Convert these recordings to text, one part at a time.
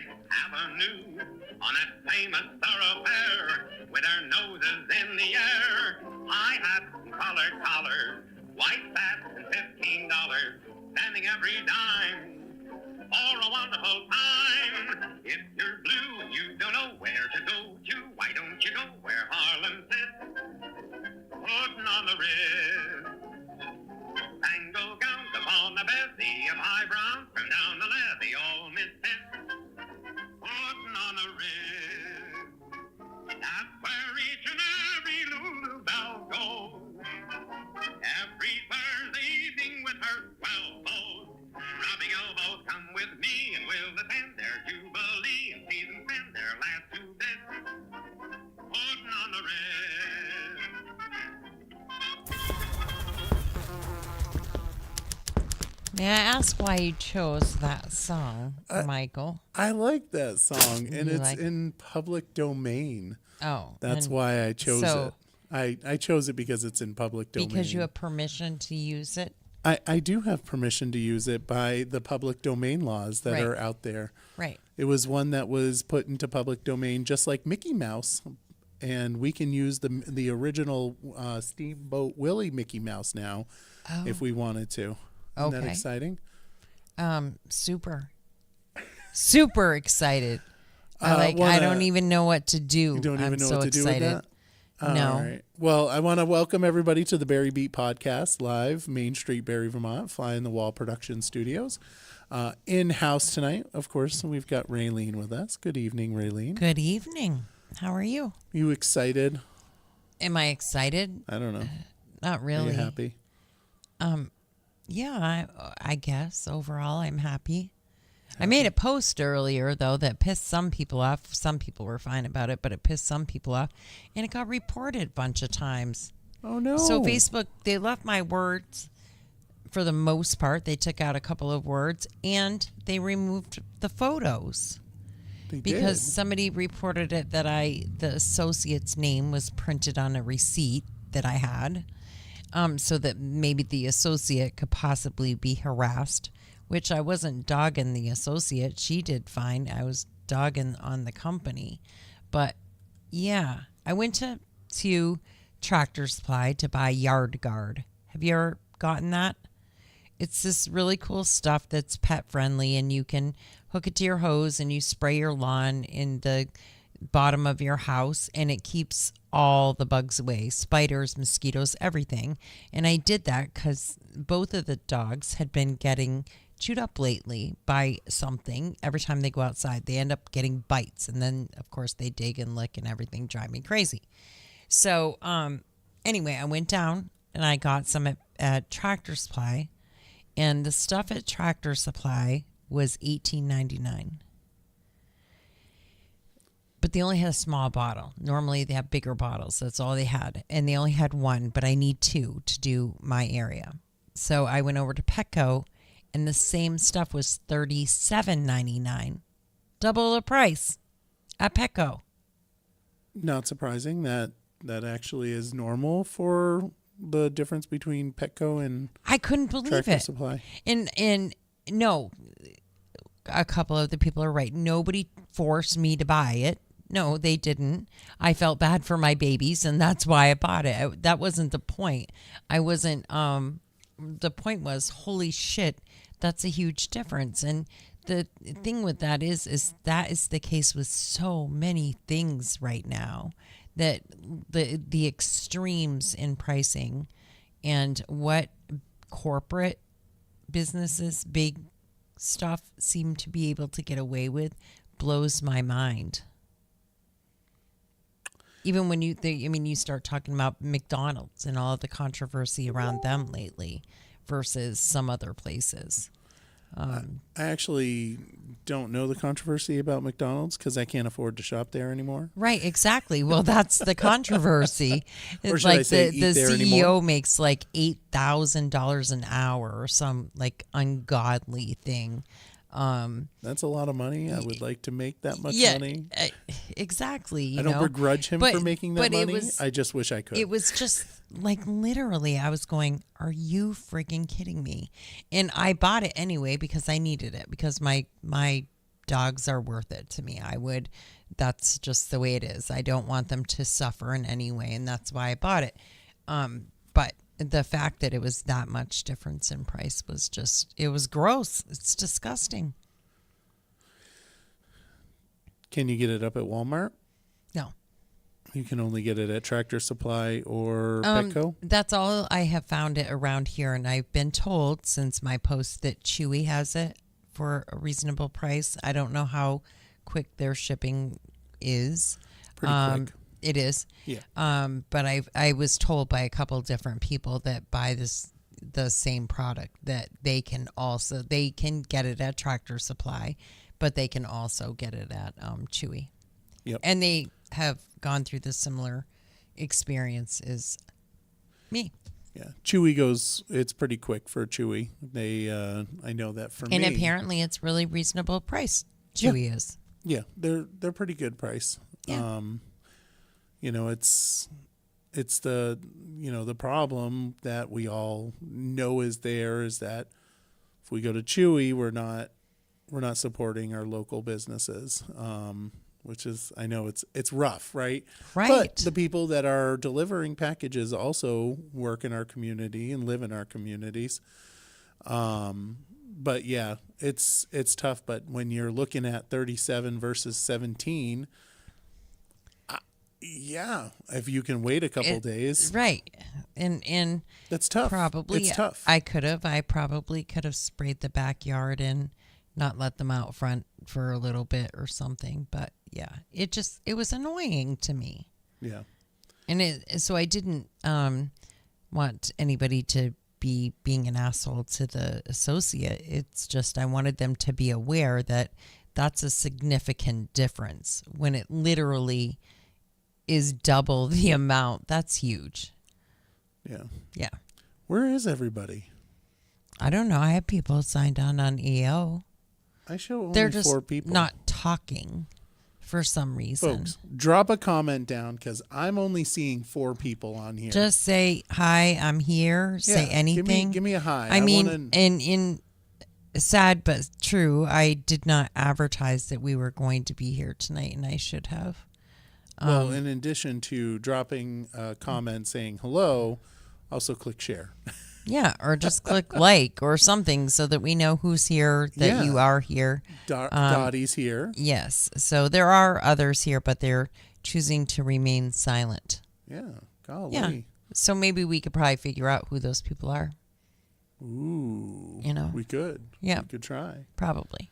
Avenue on that famous thoroughfare with their noses in the air. High hats and collared collars, white spats and $15, spending every dime for a wonderful time. If you're blue and you don't know where to go to, why don't you go where Harlem sits? Putting on the wrist. Tango gowns upon the bevy of high brown from down the levee, all misfits. Putting on the wrist. That's where each and every Lulu Belle goes. Every Thursday evening with her swell foes. Rubbing elbows, come with me and we'll attend their jubilee and see them spend their last 2 bits. Putting on the wrist. May I ask why you chose that song, Michael? I like that song, and it's like in public domain. Oh. That's why I chose it. I chose it because it's in public domain. Because you have permission to use it? I do have permission to use it by the public domain laws that are out there. Right. It was one that was put into public domain just like Mickey Mouse, and we can use the original Steamboat Willie Mickey Mouse now if we wanted to. Isn't that exciting? Super excited. I don't even know what to do. You don't even I'm know so what to excited. do with that? No. All right. Well, I want to welcome everybody to the Barre Beat podcast, live, Main Street, Barre, Vermont, Fly in the Wall Production Studios. In-house tonight, of course, we've got Raylene with us. Good evening, Raylene. Good evening. How are you? You excited? Am I excited? I don't know. Not really. Are you happy? Yeah, I guess overall I'm happy. I made a post earlier, though, that pissed some people off. Some people were fine about it, but it pissed some people off. And it got reported a bunch of times. Oh, no. So Facebook, they left my words for the most part. They took out a couple of words, and they removed the photos. Because somebody reported it that the associate's name was printed on a receipt that I had. So that maybe the associate could possibly be harassed, which I wasn't dogging the associate. She did fine. I was dogging on the company. But, yeah, I went to Tractor Supply to buy Yard Guard. Have you ever gotten that? It's this really cool stuff that's pet friendly, and you can hook it to your hose and you spray your lawn in the bottom of your house, and it keeps all the bugs away, spiders, mosquitoes, everything. And I did that because both of the dogs had been getting chewed up lately by something. Every time they go outside, they end up getting bites, and then of course they dig and lick and everything, drive me crazy. So anyway, I went down and I got some at Tractor Supply, and the stuff at Tractor Supply was $18.99. But they only had a small bottle. Normally they have bigger bottles. That's all they had. And they only had one, but I need 2 to do my area. So I went over to Petco, and the same stuff was $37.99. Double the price at Petco. Not surprising. That actually is normal for the difference between Petco and I couldn't believe Tractor it. Supply. And no, a couple of the people are right. Nobody forced me to buy it. No, they didn't. I felt bad for my babies, and that's why I bought it. That wasn't the point. I wasn't, the point was, holy shit, that's a huge difference. And the thing with that is that is the case with so many things right now, that the extremes in pricing and what corporate businesses, big stuff, seem to be able to get away with blows my mind. Even when you start talking about McDonald's and all of the controversy around them lately versus some other places. I actually don't know the controversy about McDonald's because I can't afford to shop there anymore. Right, exactly. Well, that's the controversy. Or It's should I like say the eat there CEO anymore? makes like $8,000 an hour or some like ungodly thing. That's a lot of money. I would like to make that much money. Exactly. I don't begrudge him for making that money. I just wish I could. It was just like literally I was going, are you freaking kidding me? And I bought it anyway because I needed it, because my dogs are worth it to me. That's just the way it is. I don't want them to suffer in any way, and that's why I bought it. But the fact that it was that much difference in price was it was gross. It's disgusting. Can you get it up at Walmart? No. You can only get it at Tractor Supply or Petco? That's all I have found it around here, and I've been told since my post that Chewy has it for a reasonable price. I don't know how quick their shipping is. Pretty quick. It is. Yeah. But I was told by a couple different people that buy the same product that they can get it at Tractor Supply, but they can also get it at Chewy. Yep. And they have gone through the similar experience as me. Yeah, Chewy it's pretty quick for Chewy. I know that for me. And apparently it's really reasonable price. Chewy is. Yeah, they're pretty good price. Yeah. It's the problem that we all know is that if we go to Chewy, we're not supporting our local businesses. Which is, I know it's rough, right? Right. But the people that are delivering packages also work in our community and live in our communities. But yeah, it's tough. But when you're looking at 37 versus 17, if you can wait a couple days, right? And that's tough. Probably, it's tough. I probably could have sprayed the backyard and not let them out front for a little bit or something. But yeah, it was annoying to me. Yeah. And so I didn't want anybody to be being an asshole to the associate. It's just I wanted them to be aware that that's a significant difference when it literally is double the amount. That's huge. Yeah. Yeah. Where is everybody? I don't know. I have people signed on EO. I show only They're just 4 people. not talking for some reason. Folks, drop a comment down because I'm only seeing 4 people on here. Just say, hi, I'm here. Say anything. Give me a hi. I mean, in sad but true, I did not advertise that we were going to be here tonight, and I should have. Well, in addition to dropping a comment saying hello, also click share. Yeah, or just click like or something so that we know who's here, that you are here. Dottie's here. Yes. So there are others here, but they're choosing to remain silent. Yeah. Golly. Yeah. So maybe we could probably figure out who those people are. Ooh. We could. Yeah. We could try. Probably.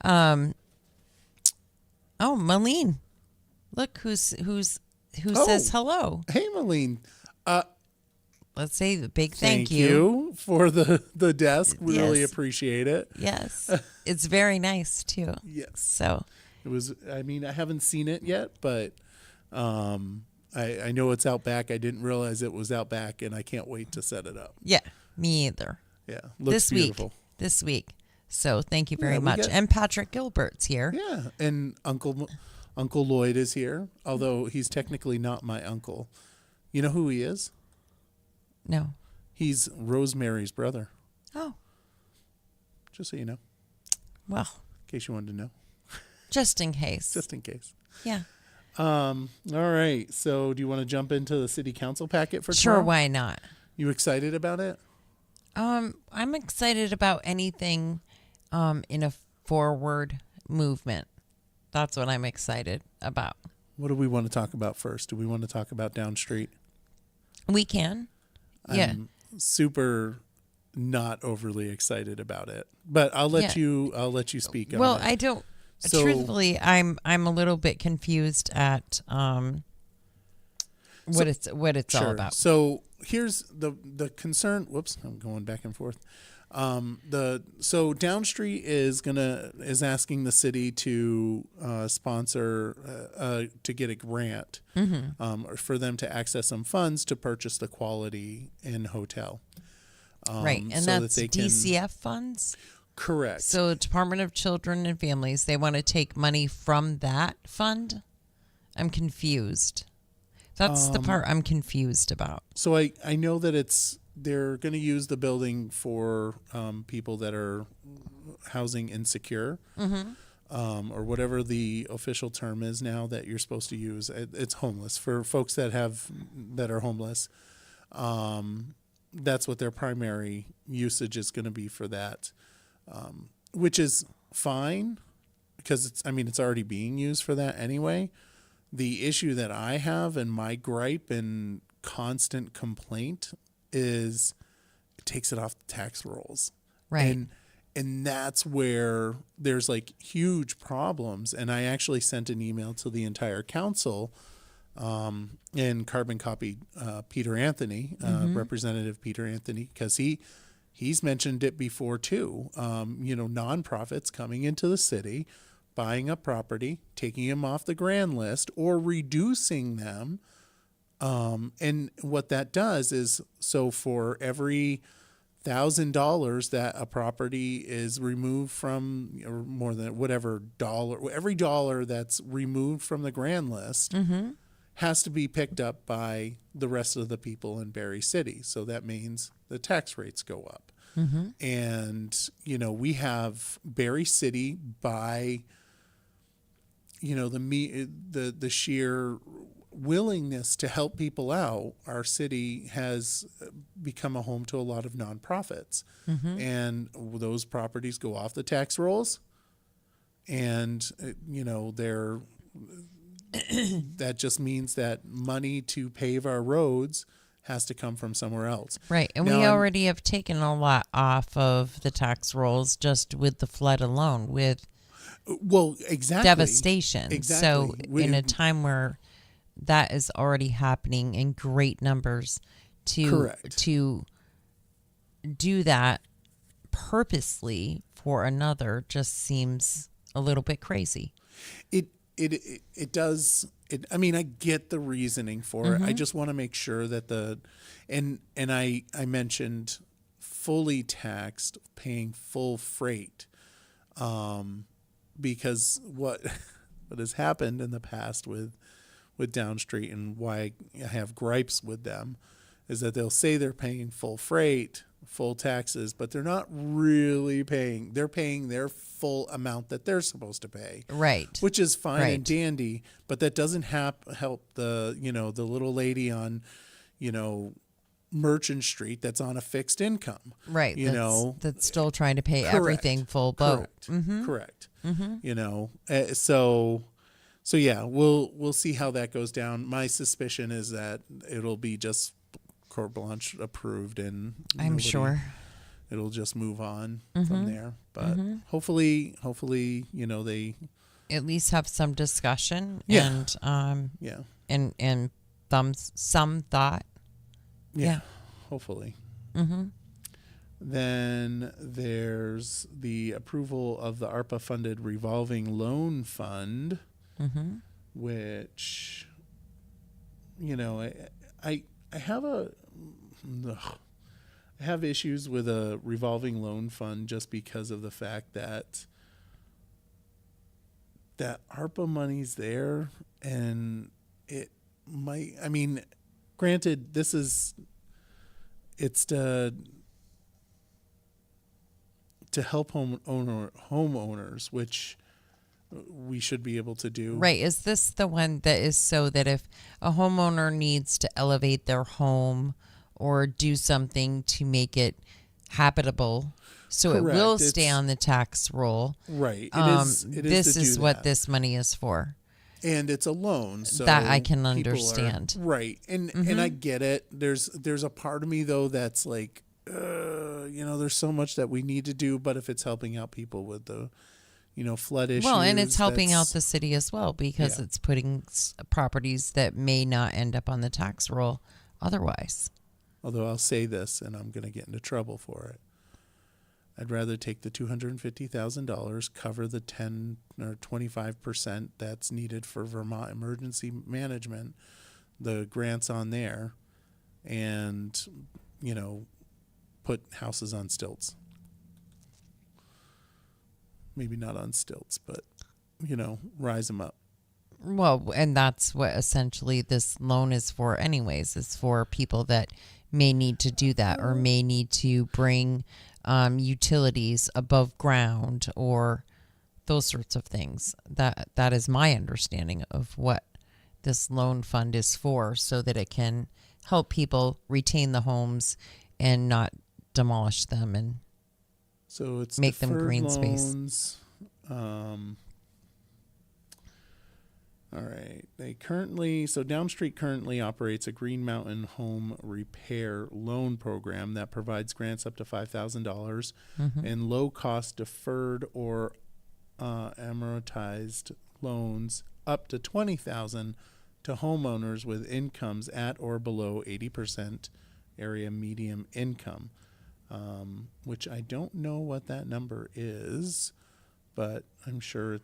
Oh, Malene. Look who says hello. Hey, Malene. Let's say a big thank you for the desk. We really appreciate it. Yes. It's very nice too. Yes. So it was, I haven't seen it yet, but I know it's out back. I didn't realize it was out back, and I can't wait to set it up. Yeah, me either. Yeah. Looks beautiful. This week. So thank you very much. And Patrick Gilbert's here. Yeah. And Uncle Lloyd is here, although he's technically not my uncle. You know who he is? No. He's Rosemary's brother. Oh. Just so you know. Well. In case you wanted to know. Just in case. Just in case. Yeah. All right. So do you want to jump into the city council packet for tomorrow? Sure, why not? You excited about it? I'm excited about anything in a forward movement. That's what I'm excited about. What do we want to talk about first? Do we want to talk about Down Street? We can. Yeah. I'm super not overly excited about it, but I'll let you speak on it. Well, I don't. Truthfully, I'm a little bit confused at what it's all about. So here's the concern. Whoops, I'm going back and forth. So Down Street is asking the city to sponsor to get a grant for them to access some funds to purchase the Quality Inn hotel. Right, and so that's DCF funds. Correct. So Department of Children and Families, they want to take money from that fund. I'm confused. That's the part I'm confused about. So I know that they're going to use the building for people that are housing insecure. or whatever the official term is now that you're supposed to use. It's homeless for folks that are homeless. That's what their primary usage is going to be for that, which is fine because it's already being used for that anyway. The issue that I have and my gripe and constant complaint is it takes it off the tax rolls. Right. And that's where there's like huge problems. And I actually sent an email to the entire council and carbon copied Peter Anthony, Representative Peter Anthony, because he's mentioned it before too. Nonprofits coming into the city, buying up property, taking them off the grand list or reducing them. And what that does is, so for every $1,000 that a property is removed from, or more than whatever dollar, every dollar that's removed from the grand list has to be picked up by the rest of the people in Barre City. So that means the tax rates go up. And, we have Barre City by, the sheer willingness to help people out. Our city has become a home to a lot of nonprofits, and those properties go off the tax rolls, and that just means that money to pave our roads has to come from somewhere else. Right. And now, we already have taken a lot off of the tax rolls just with the flood alone, with exactly devastation. Exactly. So in a time where that is already happening in great numbers, to do that purposely for another just seems a little bit crazy. It does. I get the reasoning for it. I just want to make sure that and I mentioned fully taxed, paying full freight, because what has happened in the past with Downstreet and why I have gripes with them is that they'll say they're paying full freight, full taxes, but they're not really paying. They're paying their full amount that they're supposed to pay. Right. Which is fine and dandy, but that doesn't help the little lady on, Merchant Street that's on a fixed income. Right. That's still trying to pay everything full boat. Correct. So yeah, we'll see how that goes down. My suspicion is that it'll be just carte blanche approved, and I'm sure it'll just move on from there. But hopefully, they at least have some discussion and some thought. Yeah. Hopefully. Then there's the approval of the ARPA-funded revolving loan fund, which, I have issues with a revolving loan fund just because of the fact that ARPA money's there, and it might. Granted, it's to help homeowners, which we should be able to do. Right. Is this the one that is so that if a homeowner needs to elevate their home or do something to make it habitable, so Correct. it will stay on the tax roll? Right. This is what this money is for. And it's a loan, so that I can understand. Right. And I get it. There's a part of me though that's like, there's so much that we need to do, but if it's helping out people with the flood issues. Well, and it's helping out the city as well because it's putting properties that may not end up on the tax roll otherwise. Although I'll say this, and I'm going to get into trouble for it. I'd rather take the $250,000, cover the 10 or 25% that's needed for Vermont emergency management, the grants on there, and, put houses on stilts. Maybe not on stilts, but, rise them up. Well, and that's what essentially this loan is for anyways. It's for people that may need to do that or may need to bring utilities above ground or those sorts of things. That is my understanding of what this loan fund is for, so that it can help people retain the homes and not demolish them and so it's make them green loans. space. All right. Downstreet currently operates a Green Mountain Home Repair Loan Program that provides grants up to $5,000 and low-cost deferred or amortized loans up to $20,000 to homeowners with incomes at or below 80% area median income, which I don't know what that number is, but I'm sure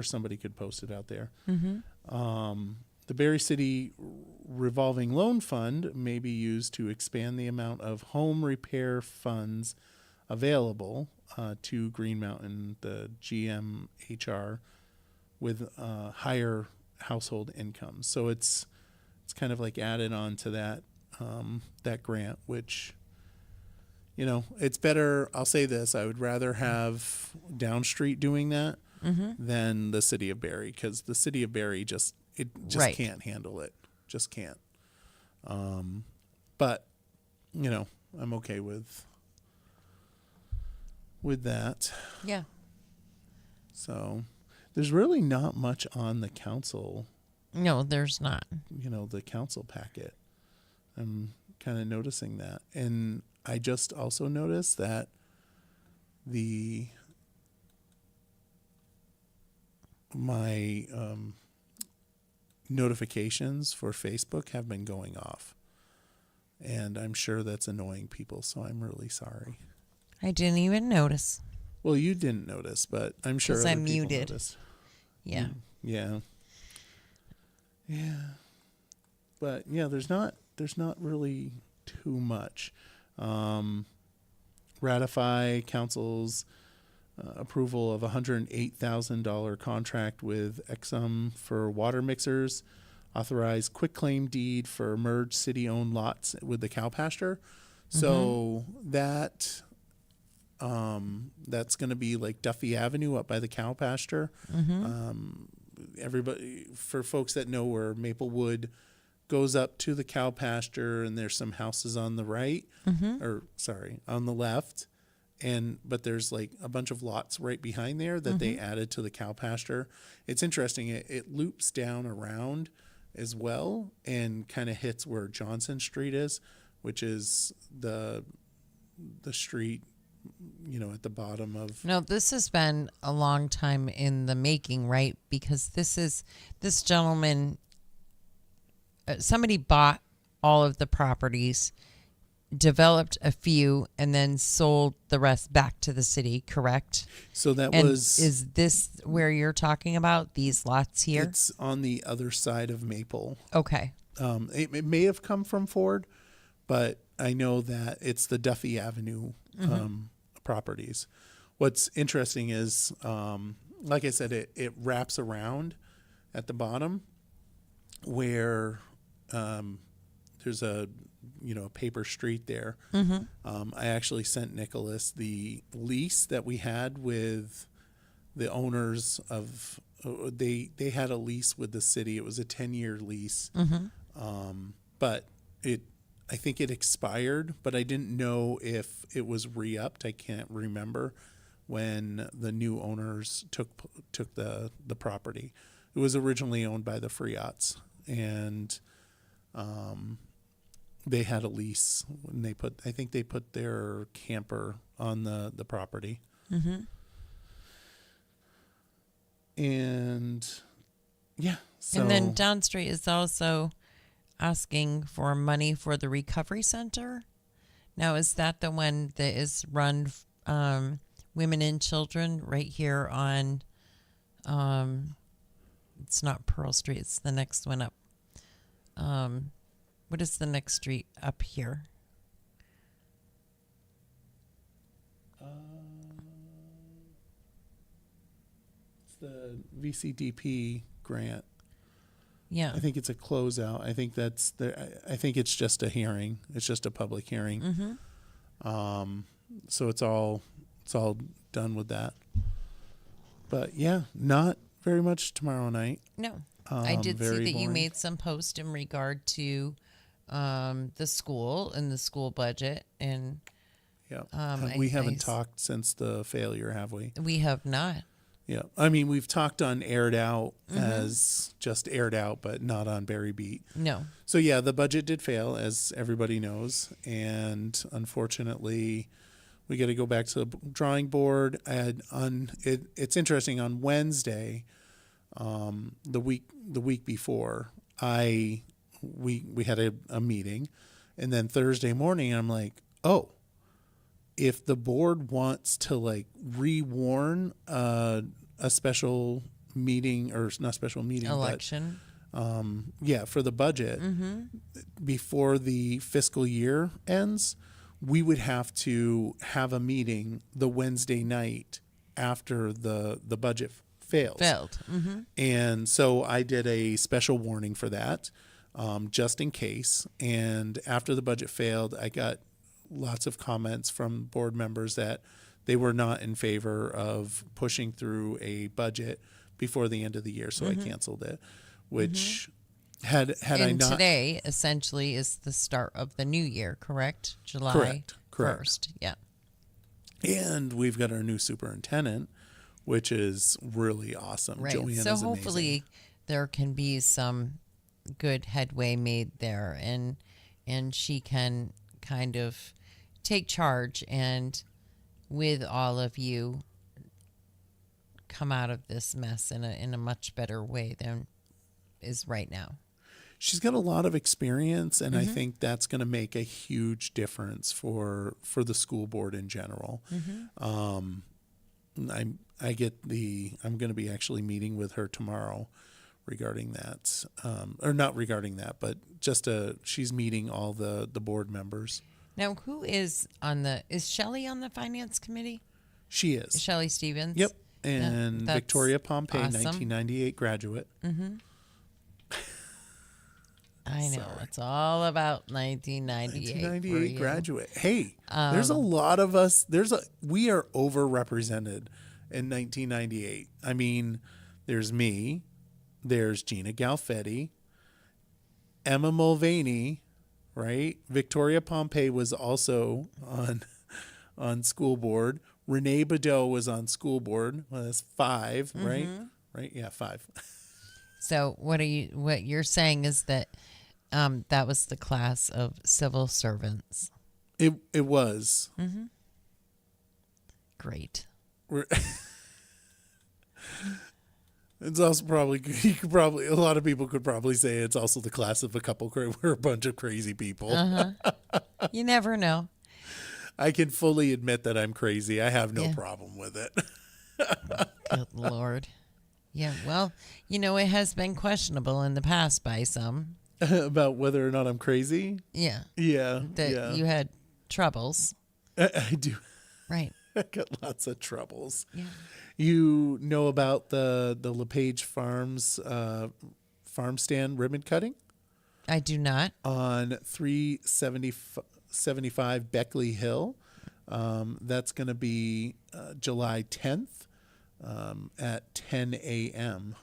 somebody could post it out there. The Barre City Revolving Loan Fund may be used to expand the amount of home repair funds available to Green Mountain, the GMHR, with higher household incomes. So it's kind of like added on to that grant, which, it's better. I'll say this: I would rather have Downstreet doing that than the city of Barre, because the city of Barre just Right. can't handle it. Just can't. But I'm okay with that. Yeah. So there's really not much on the council, No, there's not. the council packet. I'm kind of noticing that. And I just also noticed that my notifications for Facebook have been going off. And I'm sure that's annoying people, so I'm really sorry. I didn't even notice. Well, you didn't notice, but I'm sure 'Cause other I'm people muted. noticed. Yeah. Yeah. But yeah, there's not really too much. Ratify council's approval of $108,000 contract with Exum for water mixers. Authorize quitclaim deed for merged city-owned lots with the cow pasture. So that's going to be like Duffy Avenue up by the cow pasture. Everybody, for folks that know where Maplewood goes up to the cow pasture, and there's some houses on the right, on the left, but there's like a bunch of lots right behind there that they added to the cow pasture. It's interesting. It loops down around as well and kind of hits where Johnson Street is, which is the street, at the bottom of. No, this has been a long time in the making, right? Because this gentleman, somebody bought all of the properties, developed a few, and then sold the rest back to the city, correct? So is this where you're talking about, these lots here? It's on the other side of Maple. Okay. It may have come from Ford, but I know that it's the Duffy Avenue properties. What's interesting is, like I said, it wraps around at the bottom where there's a paper street there. I actually sent Nicholas the lease that we had with the owners of. They had a lease with the city. It was a 10-year lease, but I think it expired. But I didn't know if it was re-upped. I can't remember when the new owners took the property. It was originally owned by the Friots, and they had a lease when they put their camper on the property. And yeah, so. And then Downstreet is also asking for money for the recovery center. Now, is that the one that is run women and children right here on? It's not Pearl Street. It's the next one up. What is the next street up here? It's the VCDP grant. Yeah. I think it's a closeout. I think I think it's just a hearing. It's just a public hearing. So it's all done with that. But yeah, not very much tomorrow night. No. I did see that very you boring. made some post in regard to the school and the school budget, and Yeah. We haven't talked since the failure, have we? we have not. Yeah. I mean, we've talked on Aired Out as just Aired Out, but not on Barre Beat. No. So yeah, the budget did fail, as everybody knows, and unfortunately, we got to go back to the drawing board. And it's interesting. On Wednesday, the week before, we had a meeting, and then Thursday morning, I'm like, oh, if the board wants to like rewarn a special meeting, or not special meeting, Election. but for the budget before the fiscal year ends, we would have to have a meeting the Wednesday night after the budget failed. And so I did a special warning for that, just in case. And after the budget failed, I got lots of comments from board members that they were not in favor of pushing through a budget before the end of the year. So I canceled it, which had I And not. today, essentially, is the start of the new year, correct? July Correct. 1st. Yeah. And we've got our new superintendent, which is really awesome. Right. Joanne So is hopefully amazing. there can be some good headway made there, and she can kind of take charge and, with all of you, come out of this mess in a much better way than is right now. She's got a lot of experience, and I think that's going to make a huge difference for the school board in general. I'm going to be actually meeting with her tomorrow regarding that, or not regarding that, but just she's meeting all the board members. Now, who is Shelley on the finance committee? She is. Shelley Stevens? Yep. And that's Victoria Pompey, awesome. 1998 graduate. I know. Sorry. It's all about 1998. 1998 graduate. Hey, there's a lot of us. We are overrepresented in 1998. I mean, there's me, there's Gina Galfetti, Emma Mulvaney, right? Victoria Pompey was also on school board. Renee Badeau was on school board. Well, that's 5, right? Right? Yeah, 5. So what you're saying is that that was the class of civil servants. It was. Great. It's also probably a lot of people could probably say it's also the class of we're a bunch of crazy people. You never know. I can fully admit that I'm crazy. I have no problem with it. Good Lord. Yeah, well, it has been questionable in the past by some. About whether or not I'm crazy? Yeah. Yeah. That you had troubles. I do. Right. I got lots of troubles. Yeah. You know about the LePage Farms farm stand ribbon cutting? I do not. On 375 Beckley Hill. That's going to be July 10th at 10 a.m.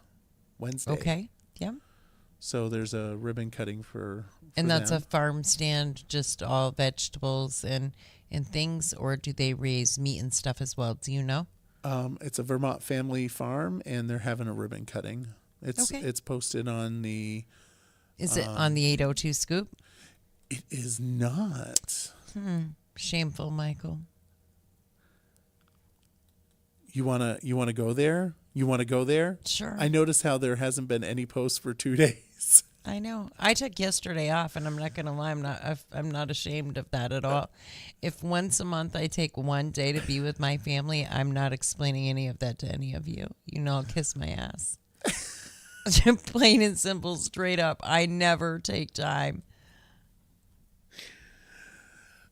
Wednesday. Okay. Yeah. So there's a ribbon cutting for And that's them. a farm stand, just all vegetables and things, or do they raise meat and stuff as well? Do you know? It's a Vermont family farm, and they're having a ribbon cutting. It's posted on the. Is it on the 802 Scoop? It is not. Shameful, Michael. You wanna go there? You want to go there? Sure. I noticed how there hasn't been any posts for 2 days. I know. I took yesterday off, and I'm not going to lie. I'm not ashamed of that at all. If once a month I take one day to be with my family, I'm not explaining any of that to any of you. I'll kiss my ass. Plain and simple, straight up. I never take time.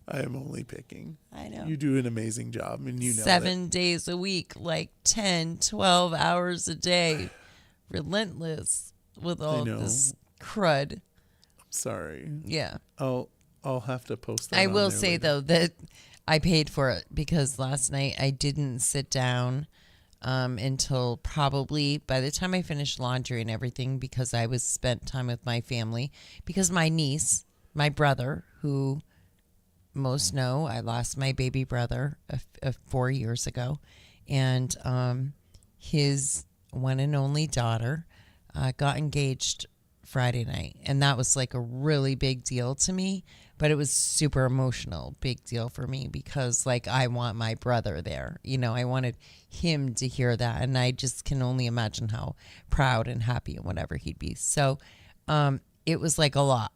I am only picking. I know. You do an amazing job, and you know 7 days a week, like 10, 12 hours a day. Relentless with all this crud. I'm sorry. Yeah. I'll have to post that. I on will there say, later. though, that I paid for it because last night I didn't sit down until probably by the time I finished laundry and everything, because I was spent time with my family. Because my niece, my brother, who most know, I lost my baby brother 4 years ago, and his one and only daughter got engaged Friday night, and that was like a really big deal to me. But it was super emotional, big deal for me because, like, I want my brother there. You know, I wanted him to hear that, and I just can only imagine how proud and happy and whatever he'd be. So it was like a lot,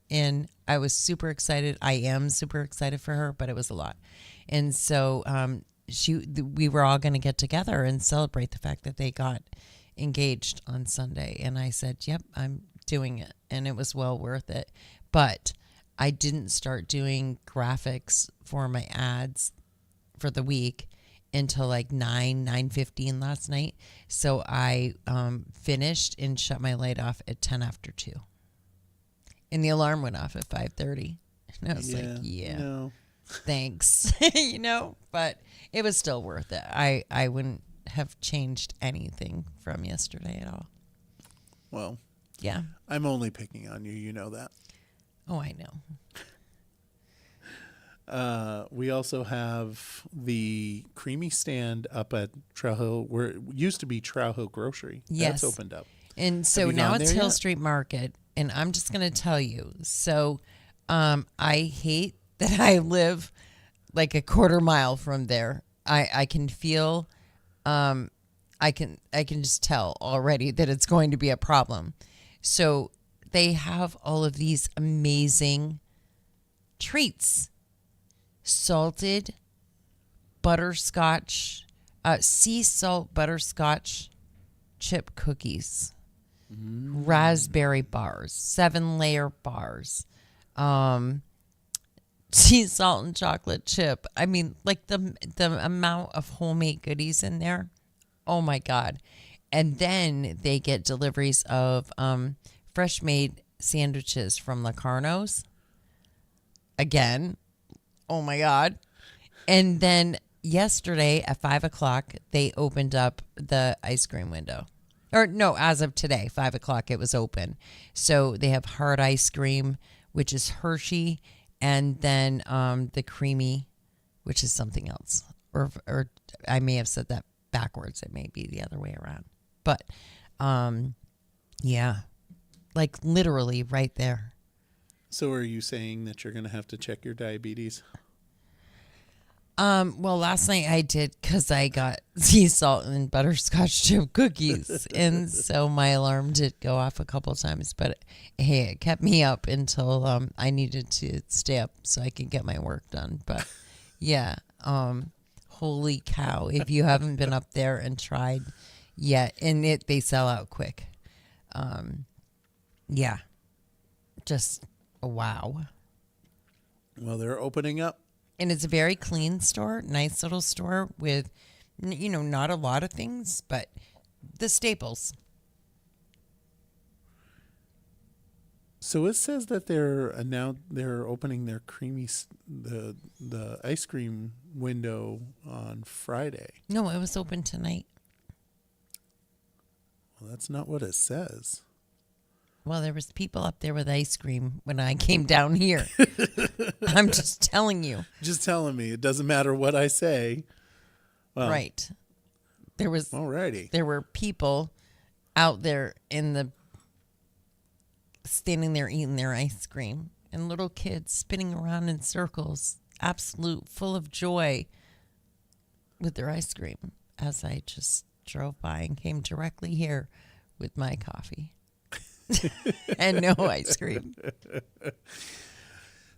and I was super excited. I am super excited for her, but it was a lot. And so we were all going to get together and celebrate the fact that they got engaged on Sunday. And I said, yep, I'm doing it. And it was well worth it. But I didn't start doing graphics for my ads for the week until like 9:15 last night. So I finished and shut my light off at 10 after 2. And the alarm went off at 5:30. And I was no. Thanks. You know, but it was still worth it. I wouldn't have changed anything from yesterday at all. Well, yeah. I'm only picking on you. You know that. Oh, I know. We also have the creamy stand up at Trail Hill, where it used to be Trail Hill Grocery. Yes. That's opened up. And so now it's Hill Street Market. And I'm just going to tell you. So I hate that I live like a quarter mile from there. I can feel, I can just tell already that it's going to be a problem. So they have all of these amazing treats. Salted butterscotch, sea salt butterscotch chip cookies, raspberry bars, 7-layer bars, sea salt and chocolate chip. I mean, like the amount of homemade goodies in there. Oh my God. And then they get deliveries of fresh made sandwiches from Locarno's. Again, oh my God. And then yesterday at 5:00, they opened up the ice cream window. Or no, as of today, 5:00, it was open. So they have hard ice cream, which is Hershey, and then the creamy, which is something else. Or I may have said that backwards. It may be the other way around. But yeah, like literally right there. So are you saying that you're going to have to check your diabetes? Well, last night I did because I got sea salt and butterscotch chip cookies. And so my alarm did go off a couple of times. But hey, it kept me up until I needed to stay up so I could get my work done. But yeah, holy cow. If you haven't been up there and tried yet, and they sell out quick. Yeah, just wow. Well, they're opening up. And it's a very clean store, nice little store with, you know, not a lot of things, but the staples. So it says that they're opening their the ice cream window on Friday. No, it was open tonight. Well, that's not what it says. Well, there was people up there with ice cream when I came down here. I'm just telling you. Just telling me. It doesn't matter what I say. Well, right. Alrighty. There were people out there standing there eating their ice cream, and little kids spinning around in circles, absolute full of joy with their ice cream as I just drove by and came directly here with my coffee. And no ice cream.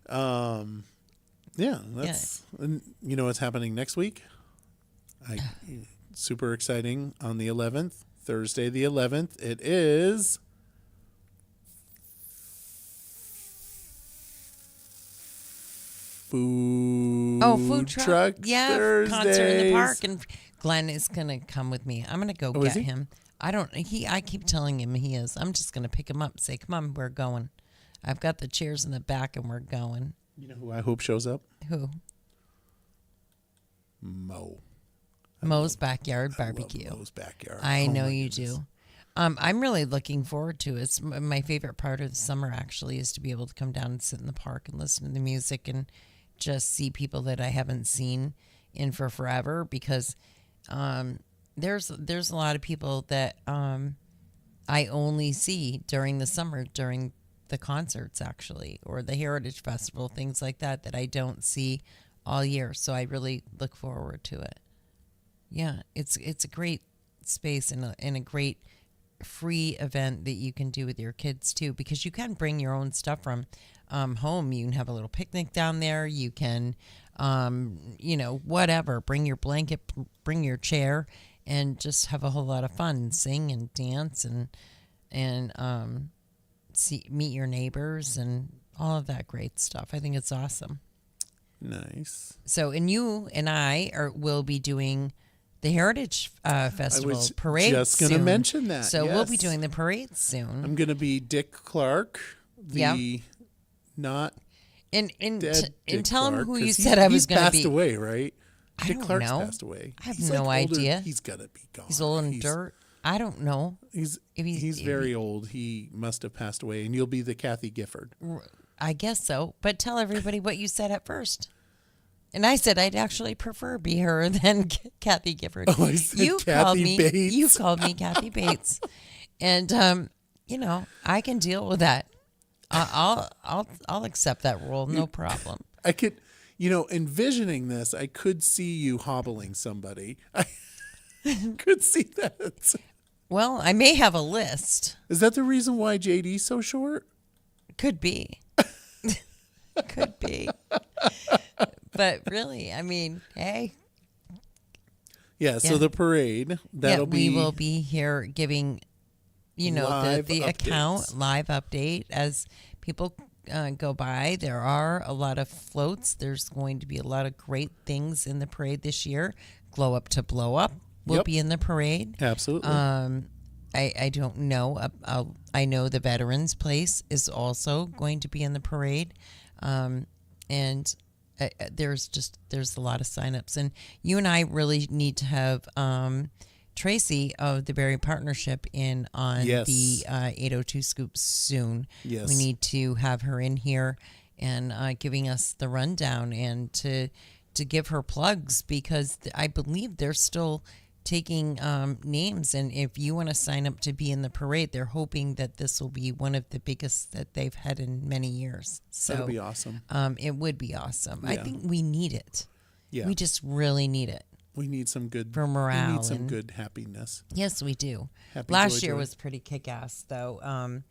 Yeah, that's and you know what's happening next week? Super exciting on the 11th, Thursday the 11th. It is food truck. Yeah, Thursdays. concert in the park, and Glenn is gonna come with me. I'm gonna go get him. I keep telling him he is. I'm just going to pick him up, say, come on, we're going. I've got the chairs in the back and we're going. You know who I hope shows up? Who? Mo. Moe's Backyard Barbecue. Moe's Backyard. I Oh know my you goodness. do. I'm really looking forward to it. It's my favorite part of the summer, actually, is to be able to come down and sit in the park and listen to the music and just see people that I haven't seen in for forever, because there's a lot of people that I only see during the summer, during the concerts, actually, or the Heritage Festival, things like that I don't see all year. So I really look forward to it. Yeah, it's a great space and a great free event that you can do with your kids too, because you can bring your own stuff from home. You can have a little picnic down there. You can, whatever. Bring your blanket, bring your chair, and just have a whole lot of fun. Sing and dance and meet your neighbors and all of that great stuff. I think it's awesome. Nice. So, and you and I will be doing the Heritage Festival I was parade just going to soon. mention that. So we'll be yes. doing the parade soon. I'm going to be Dick Clark, the not and dead Dick tell him Clark, who you 'cause said I was going to be. He's passed away, right? I Dick don't Clark's know. passed away. I have He's no like older. idea. He's got to be gone. He's old and dirt. I don't know. He's very old. He must have passed away, and you'll be the Kathy Gifford. I guess so. But tell everybody what you said at first. And I said I'd actually prefer be her than Kathy Gifford. Oh, I said Kathy Bates. You called me Kathy Bates, and I can deal with that. I'll accept that role, no problem. I could, envisioning this, I could see you hobbling somebody. I could see that. Well, I may have a list. Is that the reason why JD's so short? Could be. Could be. But really, I mean, hey. Yeah, so the parade, we will be here giving, live the updates. account, live update as people go by. There are a lot of floats. There's going to be a lot of great things in the parade this year. Glow Up to Blow Up will be in the parade. Absolutely. I don't know. I know the Veterans Place is also going to be in the parade. And there's a lot of signups, and you and I really need to have Tracy of the Barre Partnership in on the 802 Scoops soon. Yes. We need to have her in here and giving us the rundown and to give her plugs, because I believe they're still taking names, and if you want to sign up to be in the parade, they're hoping that this will be one of the biggest that they've had in many years. So that'll be awesome. It would be awesome. Yeah. I think we need it. Yeah. We just really need it. We need some good for morale. We need some good happiness. Yes, we do. Happy Last joy, year joy. was pretty kick-ass, though.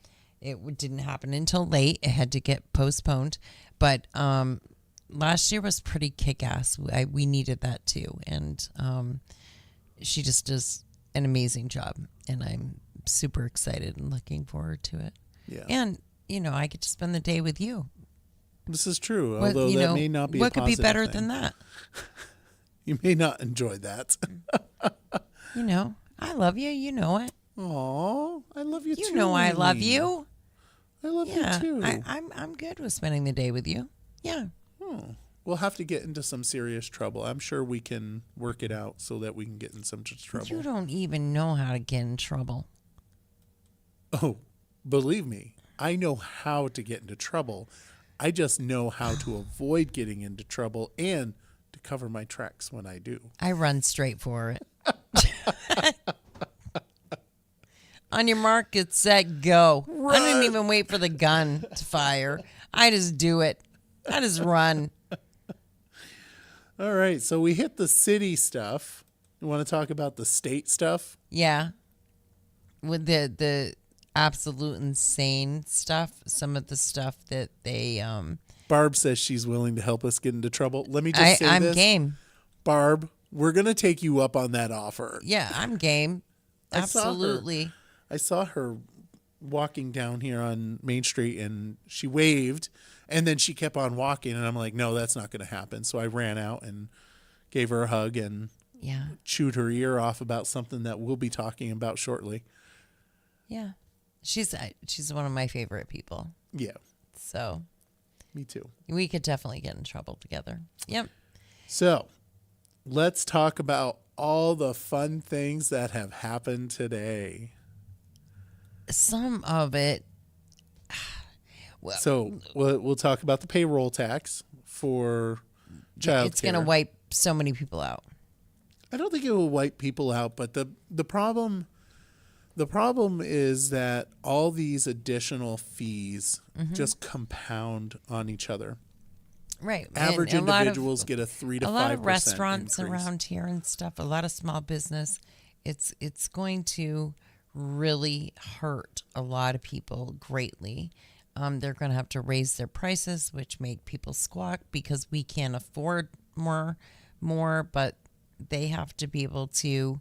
It didn't happen until late. It had to get postponed. But last year was pretty kick-ass. We needed that, too. And she just does an amazing job. And I'm super excited and looking forward to it. Yeah. And, I get to spend the day with you. This is true, although that may not be what a could be positive better thing. than that? You may not enjoy that. I love you. You know it. Aw, I love you too. You know I love Raylene. you. I love Yeah, you too. I'm good with spending the day with you. Yeah. We'll have to get into some serious trouble. I'm sure we can work it out so that we can get in some trouble. You don't even know how to get in trouble. Oh, believe me, I know how to get into trouble. I just know how to avoid getting into trouble and to cover my tracks when I do. I run straight for it. On your mark, get set, go. Run. I didn't even wait for the gun to fire. I just do it. I just run. All right, so we hit the city stuff. You want to talk about the state stuff? Yeah. With the absolute insane stuff, some of the stuff that they Barb says she's willing to help us get into trouble. Let me just say I'm this. game. Barb, we're going to take you up on that offer. Yeah, I'm game. Absolutely. I saw her walking down here on Main Street, and she waved, and then she kept on walking, and I'm like, no, that's not going to happen. So I ran out and gave her a hug and chewed her ear off about something that we'll be talking about shortly. Yeah. She's one of my favorite people. Yeah. So Me too. we could definitely get in trouble together. Yep. So let's talk about all the fun things that have happened today. Some of it. Well, So we'll talk about the payroll tax for child it's care. going to wipe so many people out. I don't think it will wipe people out, but the problem is that all these additional fees just compound on each other. Right. Average And individuals get a 3 to 5% a lot of restaurants increase. around here and stuff, a lot of small business, it's going to really hurt a lot of people greatly. They're going to have to raise their prices, which make people squawk because we can't afford more, but they have to be able to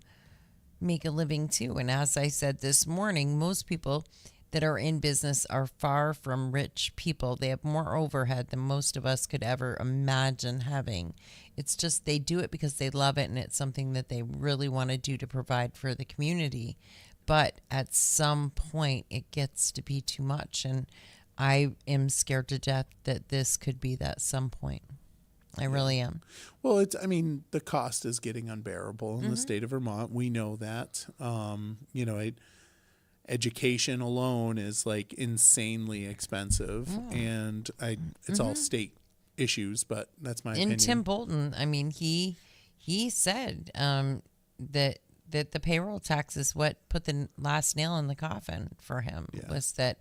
make a living too. And as I said this morning, most people that are in business are far from rich people. They have more overhead than most of us could ever imagine having. It's just they do it because they love it and it's something that they really want to do to provide for the community. But at some point, it gets to be too much. And I am scared to death that this could be that some point. I really am. Well, the cost is getting unbearable in the state of Vermont. We know that. Education alone is like insanely expensive, and it's all state issues, but that's my opinion. And Tim Bolton, he said that the payroll tax is what put the last nail in the coffin for him. Yeah. Was that,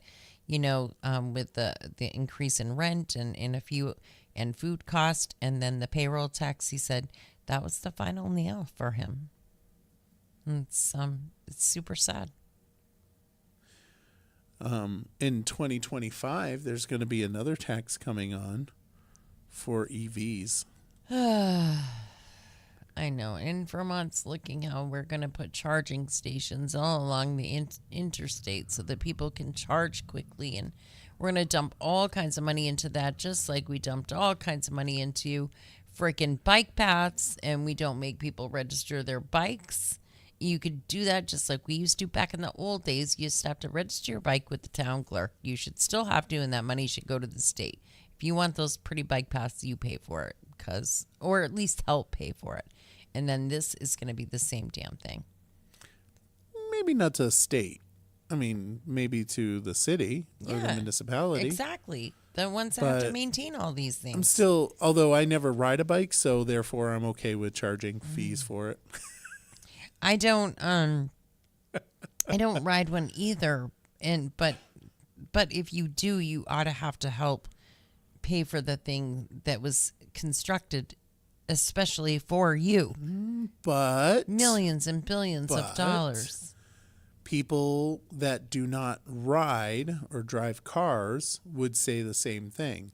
with the increase in rent and food cost, and then the payroll tax, he said that was the final nail for him. And it's super sad. In 2025, there's going to be another tax coming on for EVs. I know. And Vermont's looking how we're going to put charging stations all along the interstate so that people can charge quickly. And we're going to dump all kinds of money into that, just like we dumped all kinds of money into freaking bike paths, and we don't make people register their bikes. You could do that just like we used to back in the old days. You used to have to register your bike with the town clerk. You should still have to, and that money should go to the state. If you want those pretty bike paths, you pay for it, or at least help pay for it. And then this is going to be the same damn thing. Maybe not to the state. Maybe to the city or the municipality. Exactly. The ones that have to maintain all these things. Although I never ride a bike, so therefore I'm okay with charging fees for it. I don't ride one either. But if you do, you ought to have to help pay for the thing that was constructed especially for you. But millions and billions of dollars. People that do not ride or drive cars would say the same thing.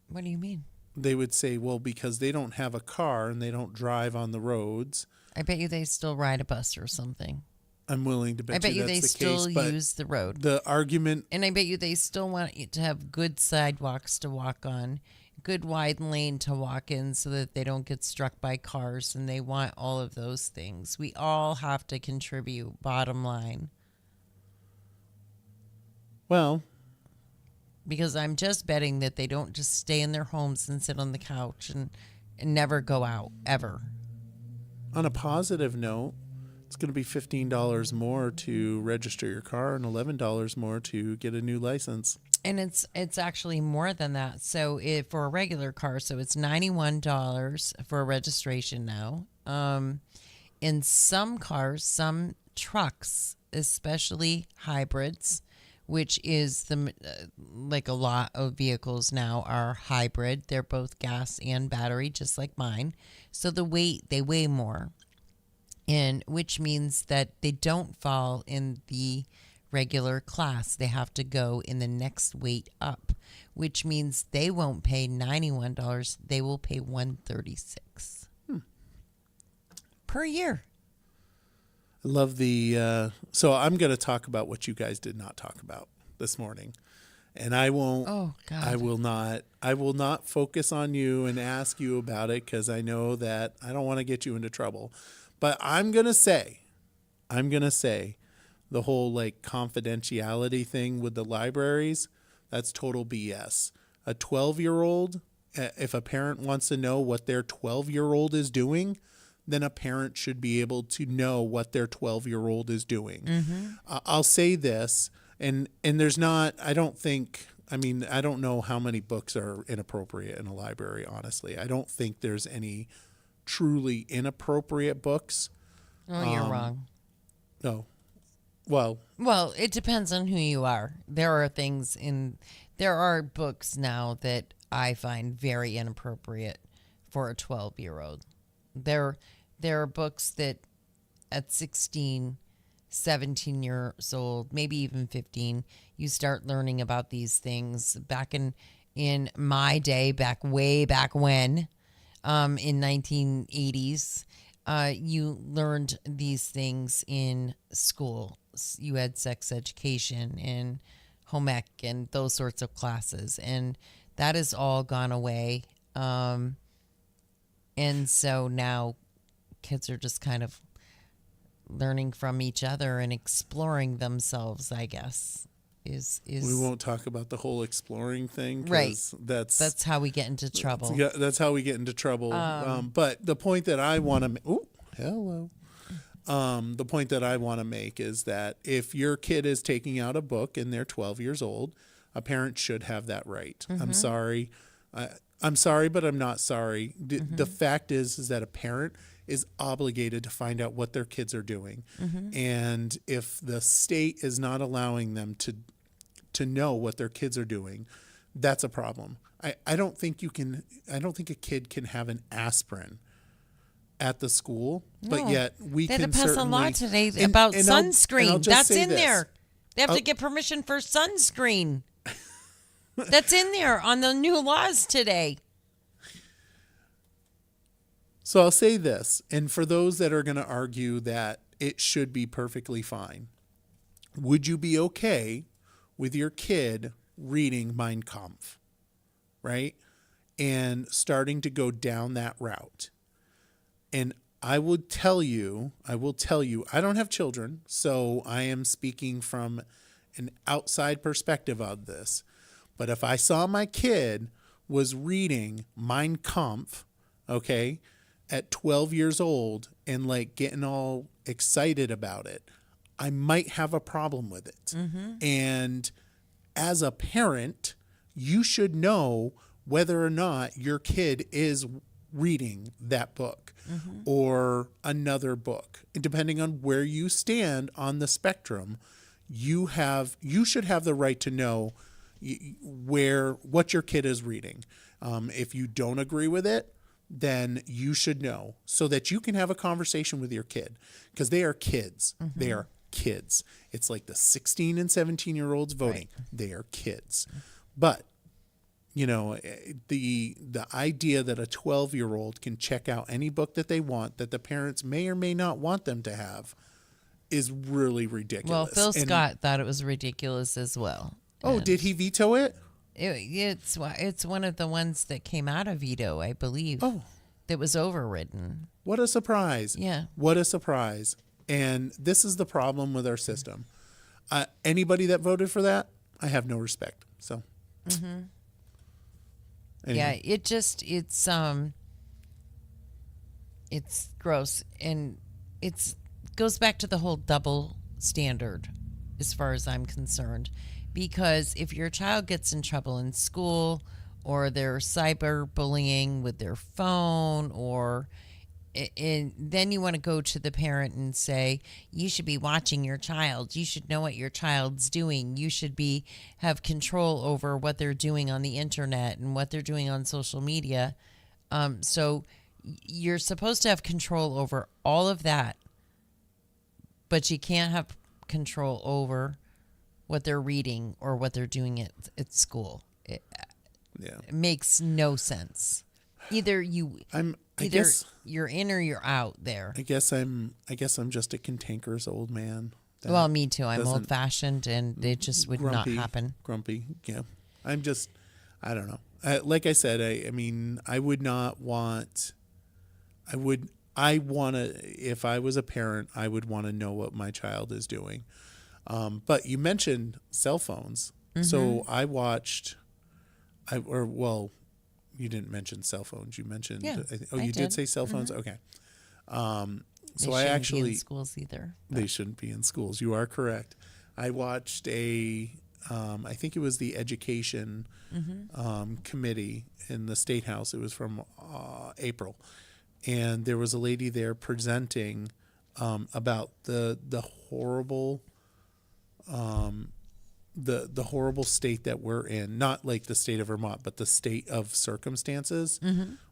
What do you mean? They would say, well, because they don't have a car and they don't drive on the roads. I bet you they still ride a bus or something. I'm willing to bet you they that's the still case, but use the road. The argument... And I bet you they still want you to have good sidewalks to walk on, good wide lane to walk in so that they don't get struck by cars, and they want all of those things. We all have to contribute, bottom line. Well... Because I'm just betting that they don't just stay in their homes and sit on the couch and never go out, ever. On a positive note, it's going to be $15 more to register your car and $11 more to get a new license. And it's actually more than that. So for a regular car, so it's $91 for a registration now. In some cars, some trucks, especially hybrids, which is like a lot of vehicles now are hybrid. They're both gas and battery, just like mine. So they weigh more, and which means that they don't fall in the regular class. They have to go in the next weight up, which means they won't pay $91. They will pay $136 per year. I love the... so I'm going to talk about what you guys did not talk about this morning. And I won't... Oh, God. I will not focus on you and ask you about it because I know that I don't want to get you into trouble. But I'm going to say the whole like confidentiality thing with the libraries, that's total BS. A 12-year-old, if a parent wants to know what their 12-year-old is doing, then a parent should be able to know what their 12-year-old is doing. I'll say this, and there's not, I don't know how many books are inappropriate in a library, honestly. I don't think there's any truly inappropriate books. Oh, you're wrong. No. Well, it depends on who you are. There are books now that I find very inappropriate for a 12-year-old. There are books that at 16, 17 years old, maybe even 15, you start learning about these things. Back in my day, way back when, in 1980s, you learned these things in school. You had sex education and home ec and those sorts of classes, and that has all gone away. And so now kids are just kind of learning from each other and exploring themselves, I guess. We won't talk about the whole exploring thing, right? That's how we get into trouble. Yeah, that's how we get into trouble. But the point that I want to the point that I want to make is that if your kid is taking out a book and they're 12 years old, a parent should have that right. I'm sorry. I'm sorry, but I'm not sorry. The fact is that a parent is obligated to find out what their kids are doing. And if the state is not allowing them to know what their kids are doing, that's a problem. I don't think a kid can have an aspirin at the school, but yet we can certainly. They pass a law today about sunscreen. That's in there. They have to get permission for sunscreen. That's in there on the new laws today. So I'll say this, and for those that are going to argue that it should be perfectly fine, would you be okay with your kid reading Mein Kampf, right? And starting to go down that route? And I will tell you, I don't have children, so I am speaking from an outside perspective of this. But if I saw my kid was reading Mein Kampf, okay, at 12 years old and like getting all excited about it, I might have a problem with it. And as a parent, you should know whether or not your kid is reading that book or another book. And depending on where you stand on the spectrum, you should have the right to know what your kid is reading. If you don't agree with it, then you should know so that you can have a conversation with your kid, because they are kids. They are kids. It's like the 16 and 17-year-olds voting. Right. They are kids. But the idea that a 12-year-old can check out any book that they want that the parents may or may not want them to have is really ridiculous. Well, Phil Scott thought it was ridiculous as well. Oh, did he veto it? It's one of the ones that came out of veto, I believe. Oh, that was overridden. What a surprise! Yeah, what a surprise! And this is the problem with our system. Anybody that voted for that, I have no respect. So. Anyway. Yeah, it's gross, and it goes back to the whole double standard as far as I'm concerned, because if your child gets in trouble in school or they're cyberbullying with their phone, and then you want to go to the parent and say, you should be watching your child. You should know what your child's doing. You should have control over what they're doing on the internet and what they're doing on social media. So you're supposed to have control over all of that, but you can't have control over what they're reading or what they're doing at school. It makes no sense. Either you're in or you're out there. I guess I'm just a cantankerous old man. Well, me too. I'm old fashioned, and it just would not happen. Grumpy. Yeah. I don't know. Like I said, I mean, I would not want. If I was a parent, I would want to know what my child is doing. But you mentioned cell phones, so I watched. You didn't mention cell phones. You mentioned. Yeah, you did say cell phones. Okay. So they I shouldn't be actually in schools either. they shouldn't be in schools. You are correct. I watched I think it was the education committee in the State House. It was from April, and there was a lady there presenting about the horrible the horrible state that we're in, not like the state of Vermont, but the state of circumstances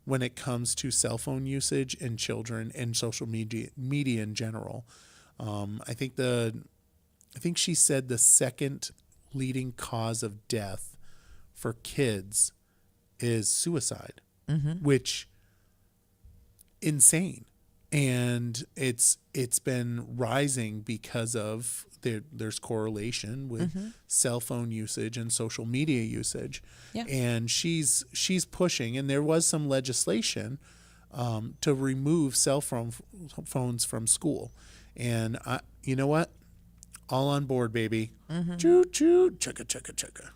when it comes to cell phone usage and children and social media in general. I think she said the second leading cause of death for kids is suicide, which insane. And it's been rising because of there's correlation with cell phone usage and social media usage. Yeah. And she's pushing, and there was some legislation to remove cell phones from school. And you know what? All on board, baby. Choo choo, chugga chugga chugga.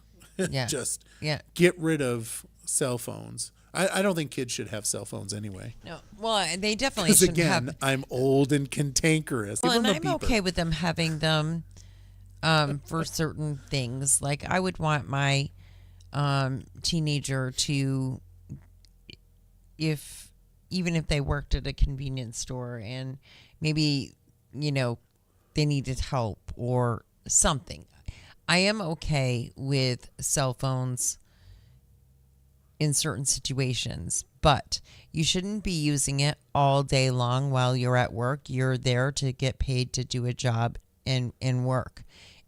Yeah. Just Yeah. get rid of cell phones. I don't think kids should have cell phones anyway. No. Well, they definitely Because shouldn't again, have. I'm old and cantankerous. Well, Give and them a I'm beeper. okay with them having them for certain things. Like I would want my teenager to, even if they worked at a convenience store and maybe, they needed help or something. I am okay with cell phones in certain situations, but you shouldn't be using it all day long while you're at work. You're there to get paid to do a job and work.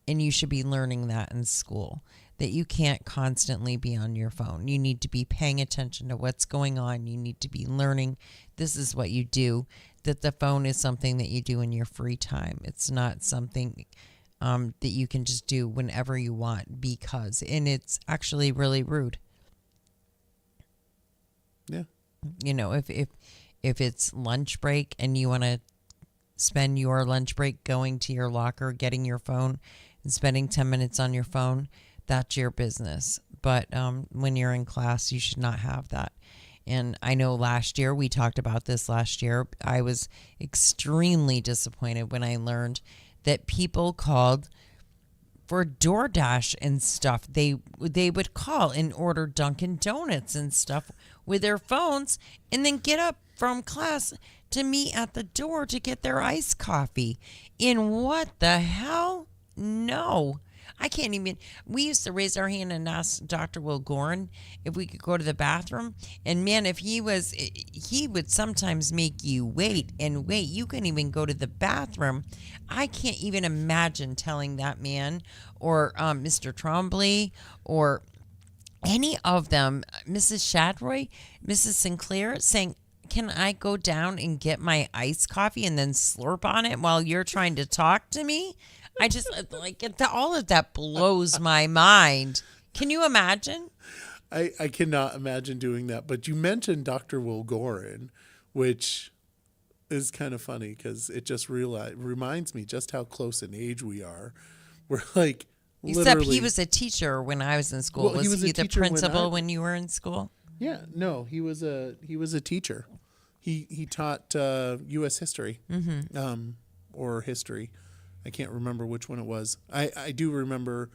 And you should be learning that in school, that you can't constantly be on your phone. You need to be paying attention to what's going on. You need to be learning this is what you do, that the phone is something that you do in your free time. It's not something that you can just do whenever you want and it's actually really rude. Yeah. If it's lunch break and you want to spend your lunch break going to your locker, getting your phone and spending 10 minutes on your phone, that's your business. But when you're in class, you should not have that. And I know last year, we talked about this last year, I was extremely disappointed when I learned that people called for DoorDash and stuff. They would call and order Dunkin' Donuts and stuff with their phones and then get up from class to meet at the door to get their iced coffee. In what the hell? No. I can't even. We used to raise our hand and ask Dr. Will Gorin if we could go to the bathroom. And man, if he would sometimes make you wait and wait. You couldn't even go to the bathroom. I can't even imagine telling that man or Mr. Trombley or any of them, Mrs. Shadroy, Mrs. Sinclair, saying, can I go down and get my iced coffee and then slurp on it while you're trying to talk to me? I just all of that blows my mind. Can you imagine? I cannot imagine doing that. But you mentioned Dr. Will Gorin, which is kind of funny because it just reminds me just how close in age we are. We're like Except he was a teacher when I was in school. Well, was he the principal when you were in school? Yeah, no, he was a teacher. He taught U.S. history or history. I can't remember which one it was. I do remember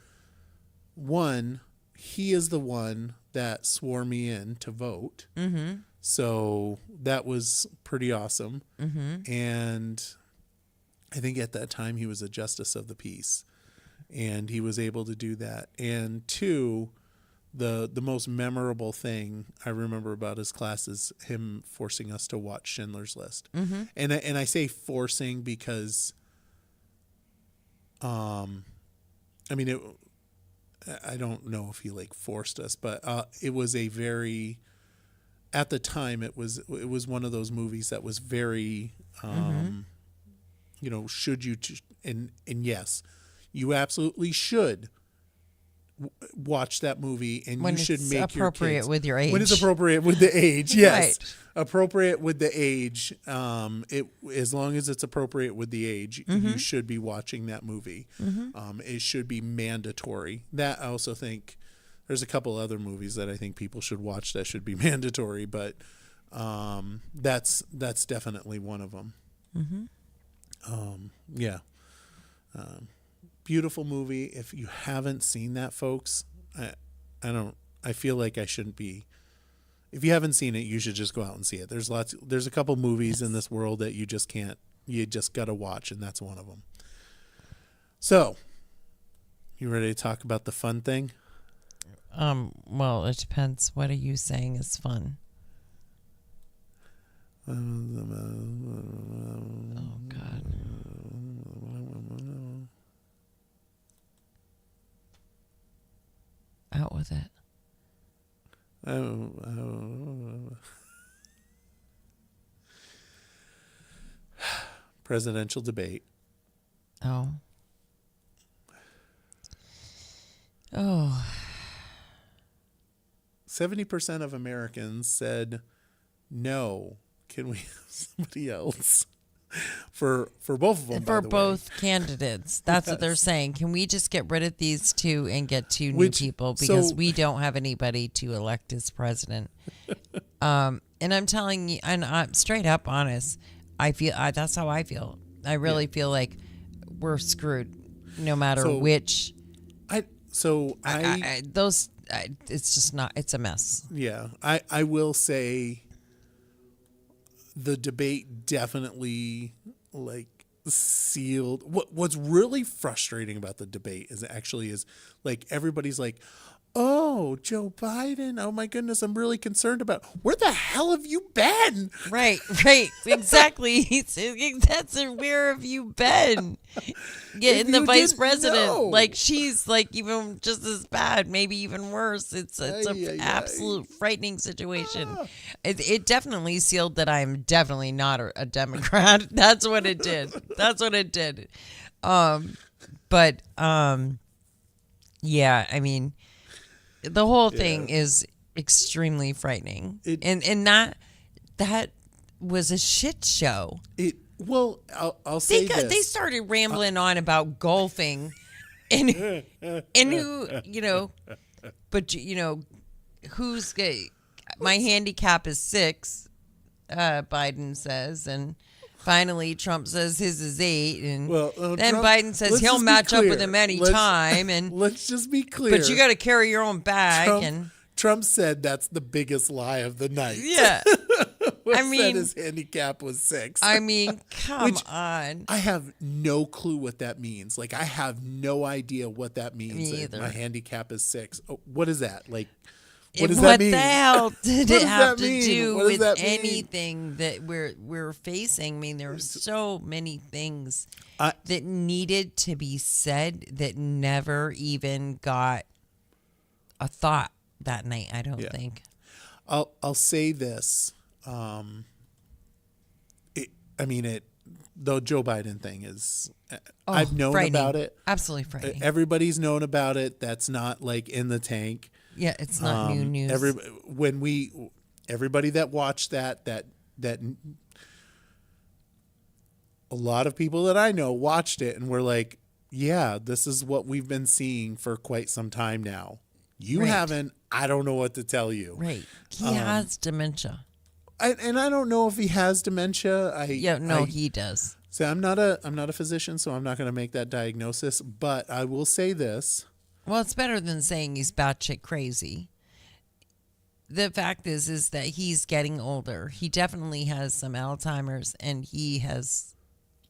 one. He is the one that swore me in to vote. Mm-hmm. So that was pretty awesome. Mm-hmm. And I think at that time he was a justice of the peace. And he was able to do that. And two, the most memorable thing I remember about his class is him forcing us to watch Schindler's List. Mm-hmm. And I say forcing because I mean, I don't know if he forced us, but it was a very, at the time it was one of those movies that was very, should you, and yes, you absolutely should watch that movie, and when you should make appropriate your kids, with your age. when it's appropriate with the age. Yes. Right. Appropriate with the age. As long as it's appropriate with the age, you should be watching that movie. Mm-hmm. It should be mandatory. That I also think there's a couple other movies that I think people should watch that should be mandatory, but That's definitely one of them. Yeah. Beautiful movie. If you haven't seen that, folks, I feel like I shouldn't be. If you haven't seen it, you should just go out and see it. There's a couple movies in this world that you just got to watch, and that's one of them. So, you ready to talk about the fun thing? Well, it depends. What are you saying is fun? Oh, God. Out with it. Presidential debate. Oh. 70% of Americans said no. Can we have somebody else? For both of them, For both candidates. That's what they're saying. Can we just get rid of these two and get two new people? Because we don't have anybody to elect as president. And I'm telling you, and I'm straight up honest, that's how I feel. I really feel like we're screwed no matter which. It's just not, it's a mess. Yeah. I will say the debate definitely sealed. What's really frustrating about the debate is everybody's like, oh, Joe Biden. Oh my goodness. I'm really concerned about where the hell have you been? Right. Exactly. That's where have you been? Getting the vice president. Know. She's even just as bad, maybe even worse. It's an absolute frightening situation. It definitely sealed that I'm definitely not a Democrat. That's what it did. Yeah, I mean, the whole thing is extremely frightening. And that was a shit show. I'll say this. They started rambling on about golfing and who, but who's gay? My handicap is 6, Biden says, and finally Trump says his is 8, and then Trump, Biden says he'll match up with him anytime. And let's just be clear. But you got to carry your own bag. Trump said that's the biggest lie of the night. Yeah. Said his handicap was 6. I mean, come on. I have no clue what that means. I have no idea what that means. Me either. My handicap is 6. Oh, what is that? What does that mean? What the hell did it have to do with anything that we're facing? I mean, there are so many things that needed to be said that never even got a thought that night, I don't think. I'll say this. The Joe Biden thing is, I've known about it. Absolutely frightening. Everybody's known about it. That's not in the tank. Yeah, it's not new news. Everybody that watched that a lot of people that I know watched it and were like, yeah, this is what we've been seeing for quite some time now. You haven't. I don't know what to tell you. Right. He has dementia. And I don't know if he has dementia. He does. So I'm not a physician, so I'm not going to make that diagnosis. But I will say this. Well, it's better than saying he's batshit crazy. The fact is that he's getting older. He definitely has some Alzheimer's, and he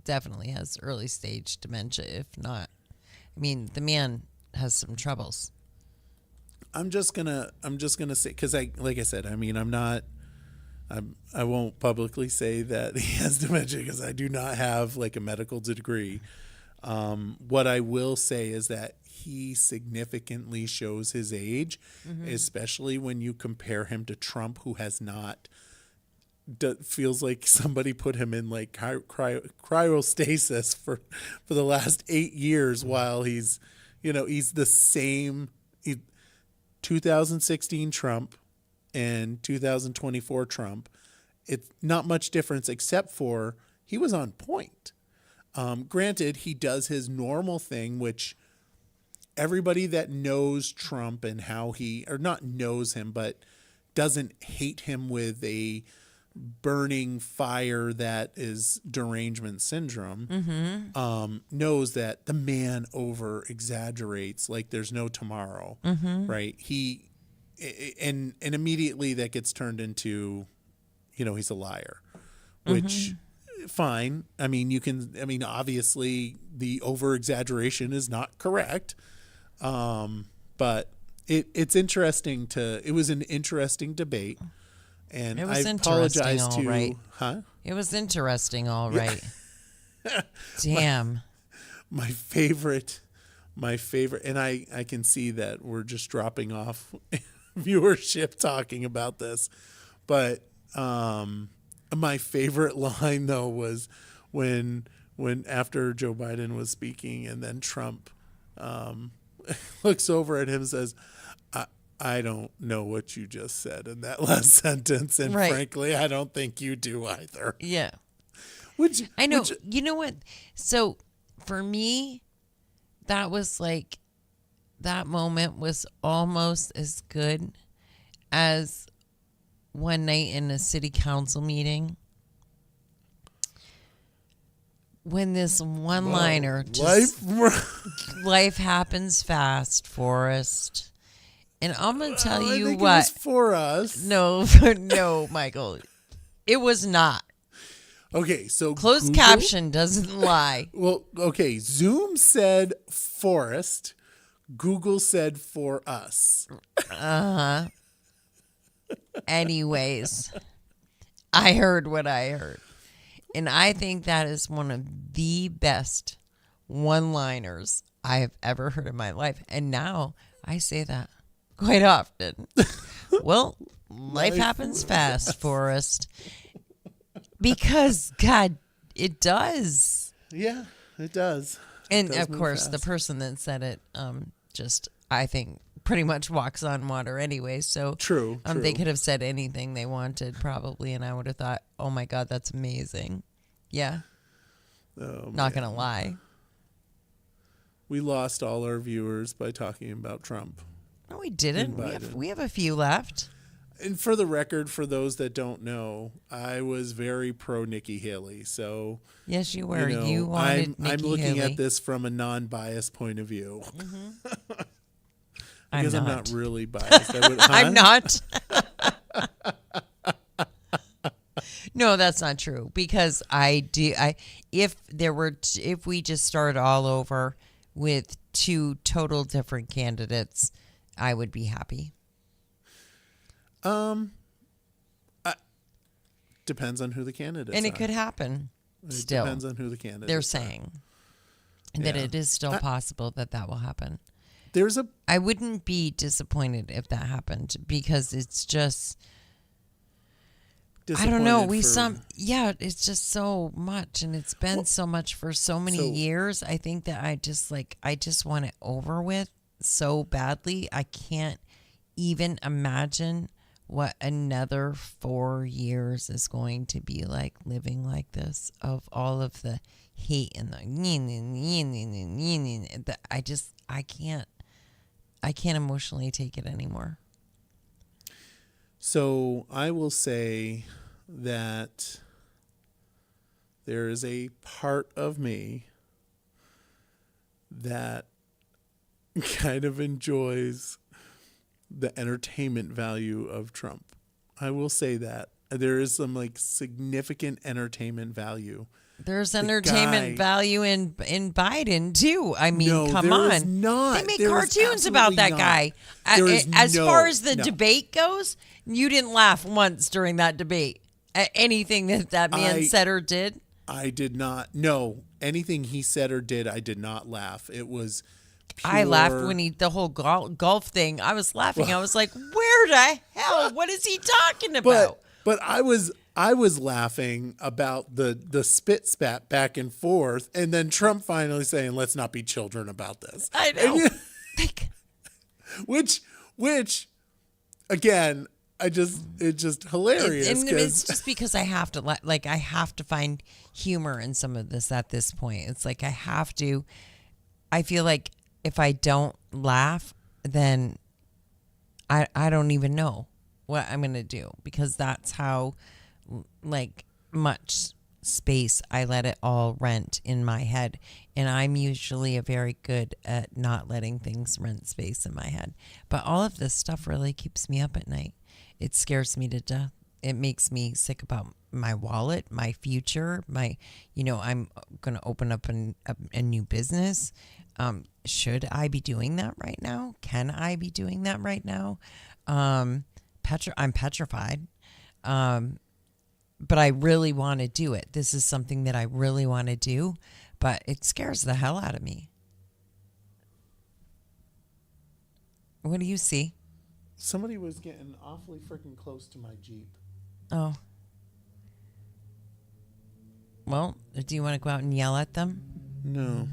definitely has early stage dementia. If not, I mean, the man has some troubles. I'm just gonna say, because like I said, I mean, I won't publicly say that he has dementia because I do not have a medical degree. What I will say is that he significantly shows his age, especially when you compare him to Trump, who has not. Feels like somebody put him in cryostasis for the last 8 years while he's the same. 2016 Trump and 2024 Trump, it's not much difference except for he was on point. Granted, he does his normal thing, which everybody that knows Trump and how or not knows him, but doesn't hate him with a burning fire that is derangement syndrome, knows that the man over exaggerates like there's no tomorrow, right? And immediately that gets turned into, he's a liar, which fine. I mean, obviously the over exaggeration is not correct. But it's interesting it was an interesting debate. And I apologize to, right. It was interesting, all right. Damn. My favorite, and I can see that we're just dropping off viewership talking about this, but my favorite line though was when after Joe Biden was speaking and then Trump looks over at him and says, I don't know what you just said in that last sentence, and frankly, I don't think you do either. Yeah. I know. You know what? So for me, that was like, that moment was almost as good as one night in a city council meeting when this one-liner just, life happens fast, Forrest. And I'm going to tell you what. It was for us. No, Michael. It was not. Okay, so closed caption doesn't lie. Well, okay, Zoom said Forrest. Google said for us. Uh-huh. Anyways, I heard what I heard. And I think that is one of the best one-liners I have ever heard in my life. And now I say that quite often. Well, life happens fast, Forrest. Because, God, it does. Yeah, it does. And, of course, the person that said it just, I think, pretty much walks on water anyway. So True. They could have said anything they wanted, probably, and I would have thought, oh, my God, that's amazing. Yeah. Oh, Not going to lie. We lost all our viewers by talking about Trump. No, we didn't. We have a few left. And for the record, for those that don't know, I was very pro Nikki Haley. So yes, you were. You wanted Nikki I'm looking Haley. at this from a non-biased point of view. Mm-hmm. Because I'm not really biased. I'm not. No, that's not true. Because if we just start all over with two total different candidates, I would be happy. Depends on who the candidates and are. it could happen. It depends on who the candidates They're saying that it is still possible that will happen. I wouldn't be disappointed if that happened because it's just, I don't know. It's just so much, and it's been so much for so many years. I think that I just want it over with so badly. I can't even imagine what another 4 years is going to be like living like this, of all of the hate and the I can't emotionally take it anymore. So I will say that there is a part of me that kind of enjoys the entertainment value of Trump. I will say that there is some significant entertainment value. There's entertainment value in Biden too. I mean, no, come on. Not. They make cartoons about that guy. As far as the debate goes, you didn't laugh once during that debate at anything that man said or did. I did not. No, anything he said or did, I did not laugh. It was pure. I laughed when the whole golf thing. I was laughing. I was like, where the hell? What is he talking about? But I was laughing about the spit spat back and forth, and then Trump finally saying, "Let's not be children about this." I know. Which, again, it's just hilarious. And it's just because I have to I have to find humor in some of this at this point. It's like I have to. I feel like if I don't laugh, then I don't even know what I'm going to do, because that's how like much space. I let it all rent in my head, and I'm usually very good at not letting things rent space in my head. But all of this stuff really keeps me up at night. It scares me to death. It makes me sick about my wallet, my future, I'm going to open up a new business. Should I be doing that right now? Can I be doing that right now? I'm petrified. But I really want to do it. This is something that I really want to do, but it scares the hell out of me. What do you see? Somebody was getting awfully freaking close to my Jeep. Oh. Well, do you want to go out and yell at them? No.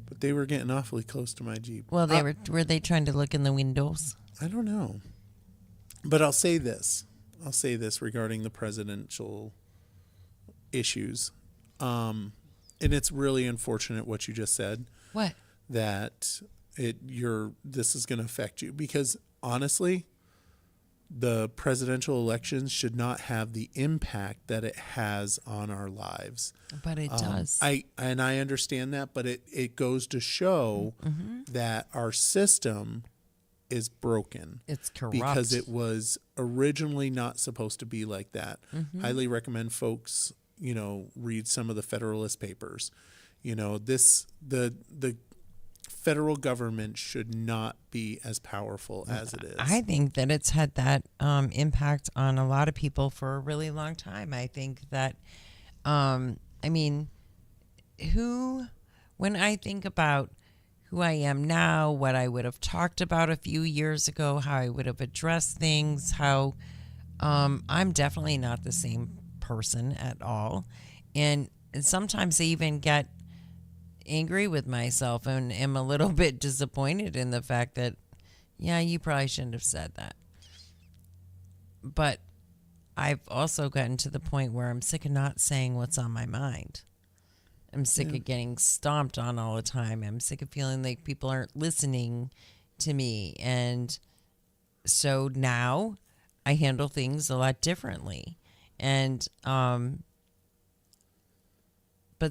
But they were getting awfully close to my Jeep. Well, were they trying to look in the windows? I don't know. But I'll say this regarding the presidential issues. And it's really unfortunate what you just said. What? That this is going to affect you, because honestly, the presidential elections should not have the impact that it has on our lives. But it does. I understand that, but it goes to show that our system is broken. It's corrupt. Because it was originally not supposed to be like that. Highly recommend folks, read some of the Federalist Papers. The federal government should not be as powerful as it is. I think that it's had that impact on a lot of people for a really long time. I think that, when I think about who I am now, what I would have talked about a few years ago, how I would have addressed things, how I'm definitely not the same person at all. And sometimes I even get angry with myself and am a little bit disappointed in the fact that, yeah, you probably shouldn't have said that. But I've also gotten to the point where I'm sick of not saying what's on my mind. I'm sick of getting stomped on all the time. I'm sick of feeling like people aren't listening to me. And so now I handle things a lot differently. And, but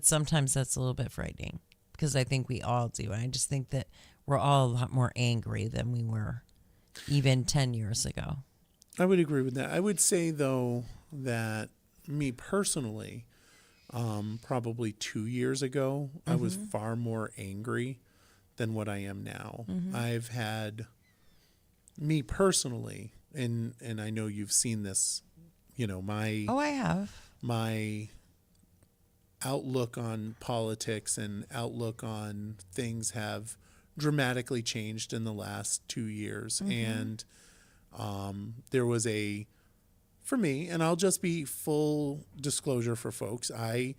sometimes that's a little bit frightening, because I think we all do. I just think that we're all a lot more angry than we were even 10 years ago. I would agree with that. I would say, though, that me personally, probably 2 years ago, I was far more angry than what I am now. I've had, me personally, and I know you've seen this, I have. My outlook on politics and outlook on things have dramatically changed in the last 2 years. And there was for me, and I'll just be full disclosure for folks, I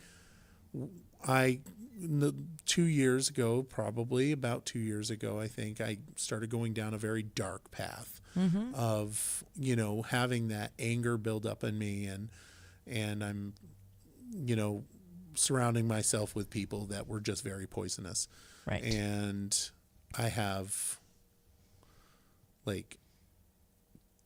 2 years ago, probably about 2 years ago, I think I started going down a very dark path of, having that anger build up in me, and I'm, surrounding myself with people that were just very poisonous. Right. And I have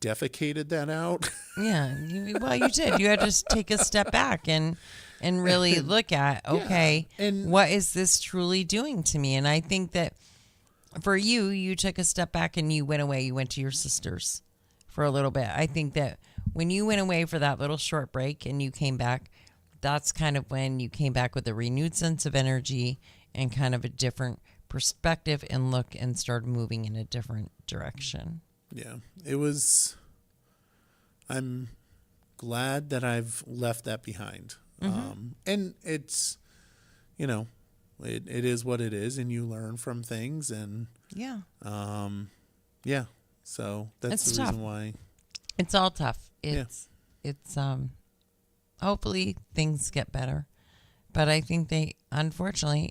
defecated that out. Yeah. You did. You had to take a step back and really look at, okay, and what is this truly doing to me? And I think that for you took a step back and you went away. You went to your sister's for a little bit. I think that when you went away for that little short break and you came back, that's kind of when you came back with a renewed sense of energy and kind of a different perspective and look, and started moving in a different direction. Yeah, it was. I'm glad that I've left that behind. And it's, it is what it is, and you learn from things, and so that's the reason why. It's all tough. It's hopefully things get better. But I think unfortunately,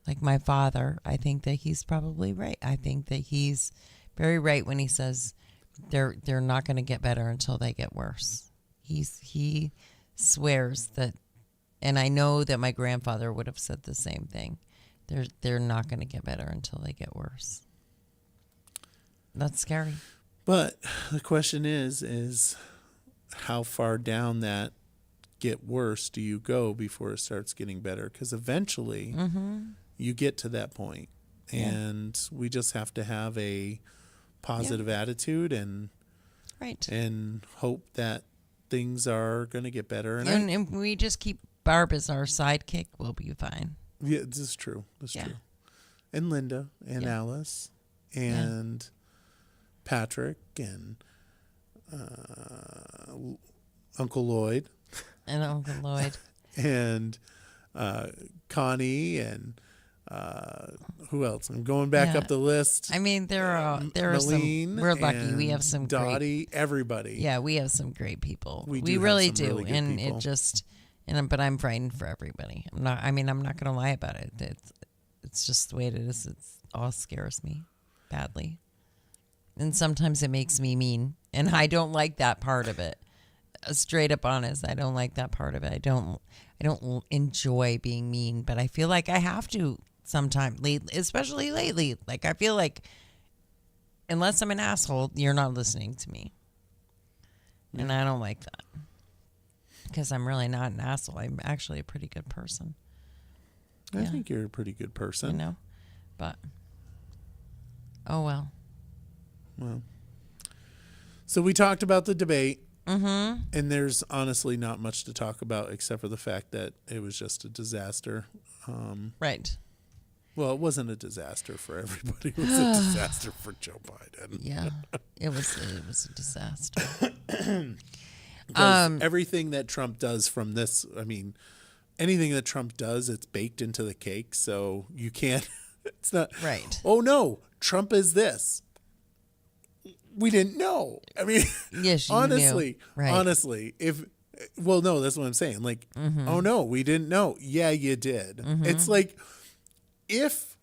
like my father, I think that he's probably right. I think that he's very right when he says they're not going to get better until they get worse. He swears that, and I know that my grandfather would have said the same thing. They're not going to get better until they get worse. That's scary. But the question is how far down that get worse do you go before it starts getting better? Because eventually you get to that point, and we just have to have a positive attitude and hope that things are going to get better. And we just keep Barb as our sidekick, we'll be fine. Yeah, this is true. That's true. And Linda and Alice and Patrick and Uncle Lloyd. And Uncle Lloyd. And Connie and who else? I'm going back up the list. I mean, there are some. We're lucky. We have some Dottie, everybody. Yeah, we have some great people. We have really some do, really good and people. it just. But I'm frightened for everybody. I'm not going to lie about it. It's just the way it is. It all scares me badly, and sometimes it makes me mean, and I don't like that part of it. Straight up honest, I don't like that part of it. I don't enjoy being mean, but I feel like I have to sometimes, especially lately. Like I feel like unless I'm an asshole, you're not listening to me, and I don't like that because I'm really not an asshole. I'm actually a pretty good person. I think you're a pretty good person. You know, but oh well. Well, so we talked about the debate. And there's honestly not much to talk about except for the fact that it was just a disaster. Right. Well, it wasn't a disaster for everybody. It was a disaster for Joe Biden. Yeah, it was a disaster. Everything that Trump does from this, I mean, anything that Trump does, it's baked into the cake. So you can't, it's not, right. Oh no, Trump is this. We didn't know. I mean, yes, you honestly, knew. Right. Honestly, no, that's what I'm saying. Like, oh no, we didn't know. Yeah, you did. It's like if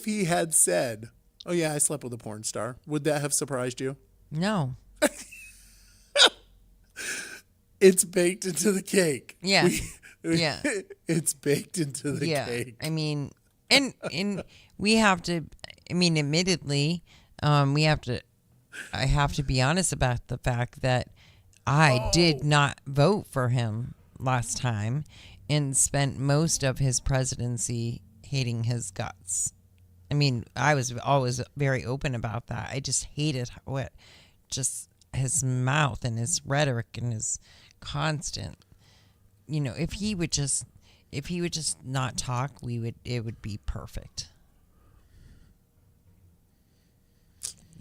he had said, "Oh yeah, I slept with a porn star," would that have surprised you? No. It's baked into the cake. Yeah. It's baked into the cake. I mean, and we have to. I mean, admittedly, I have to be honest about the fact that I did not vote for him last time and spent most of his presidency hating his guts. I mean, I was always very open about that. I just hated just his mouth and his rhetoric and his constant, if he would just not talk, it would be perfect.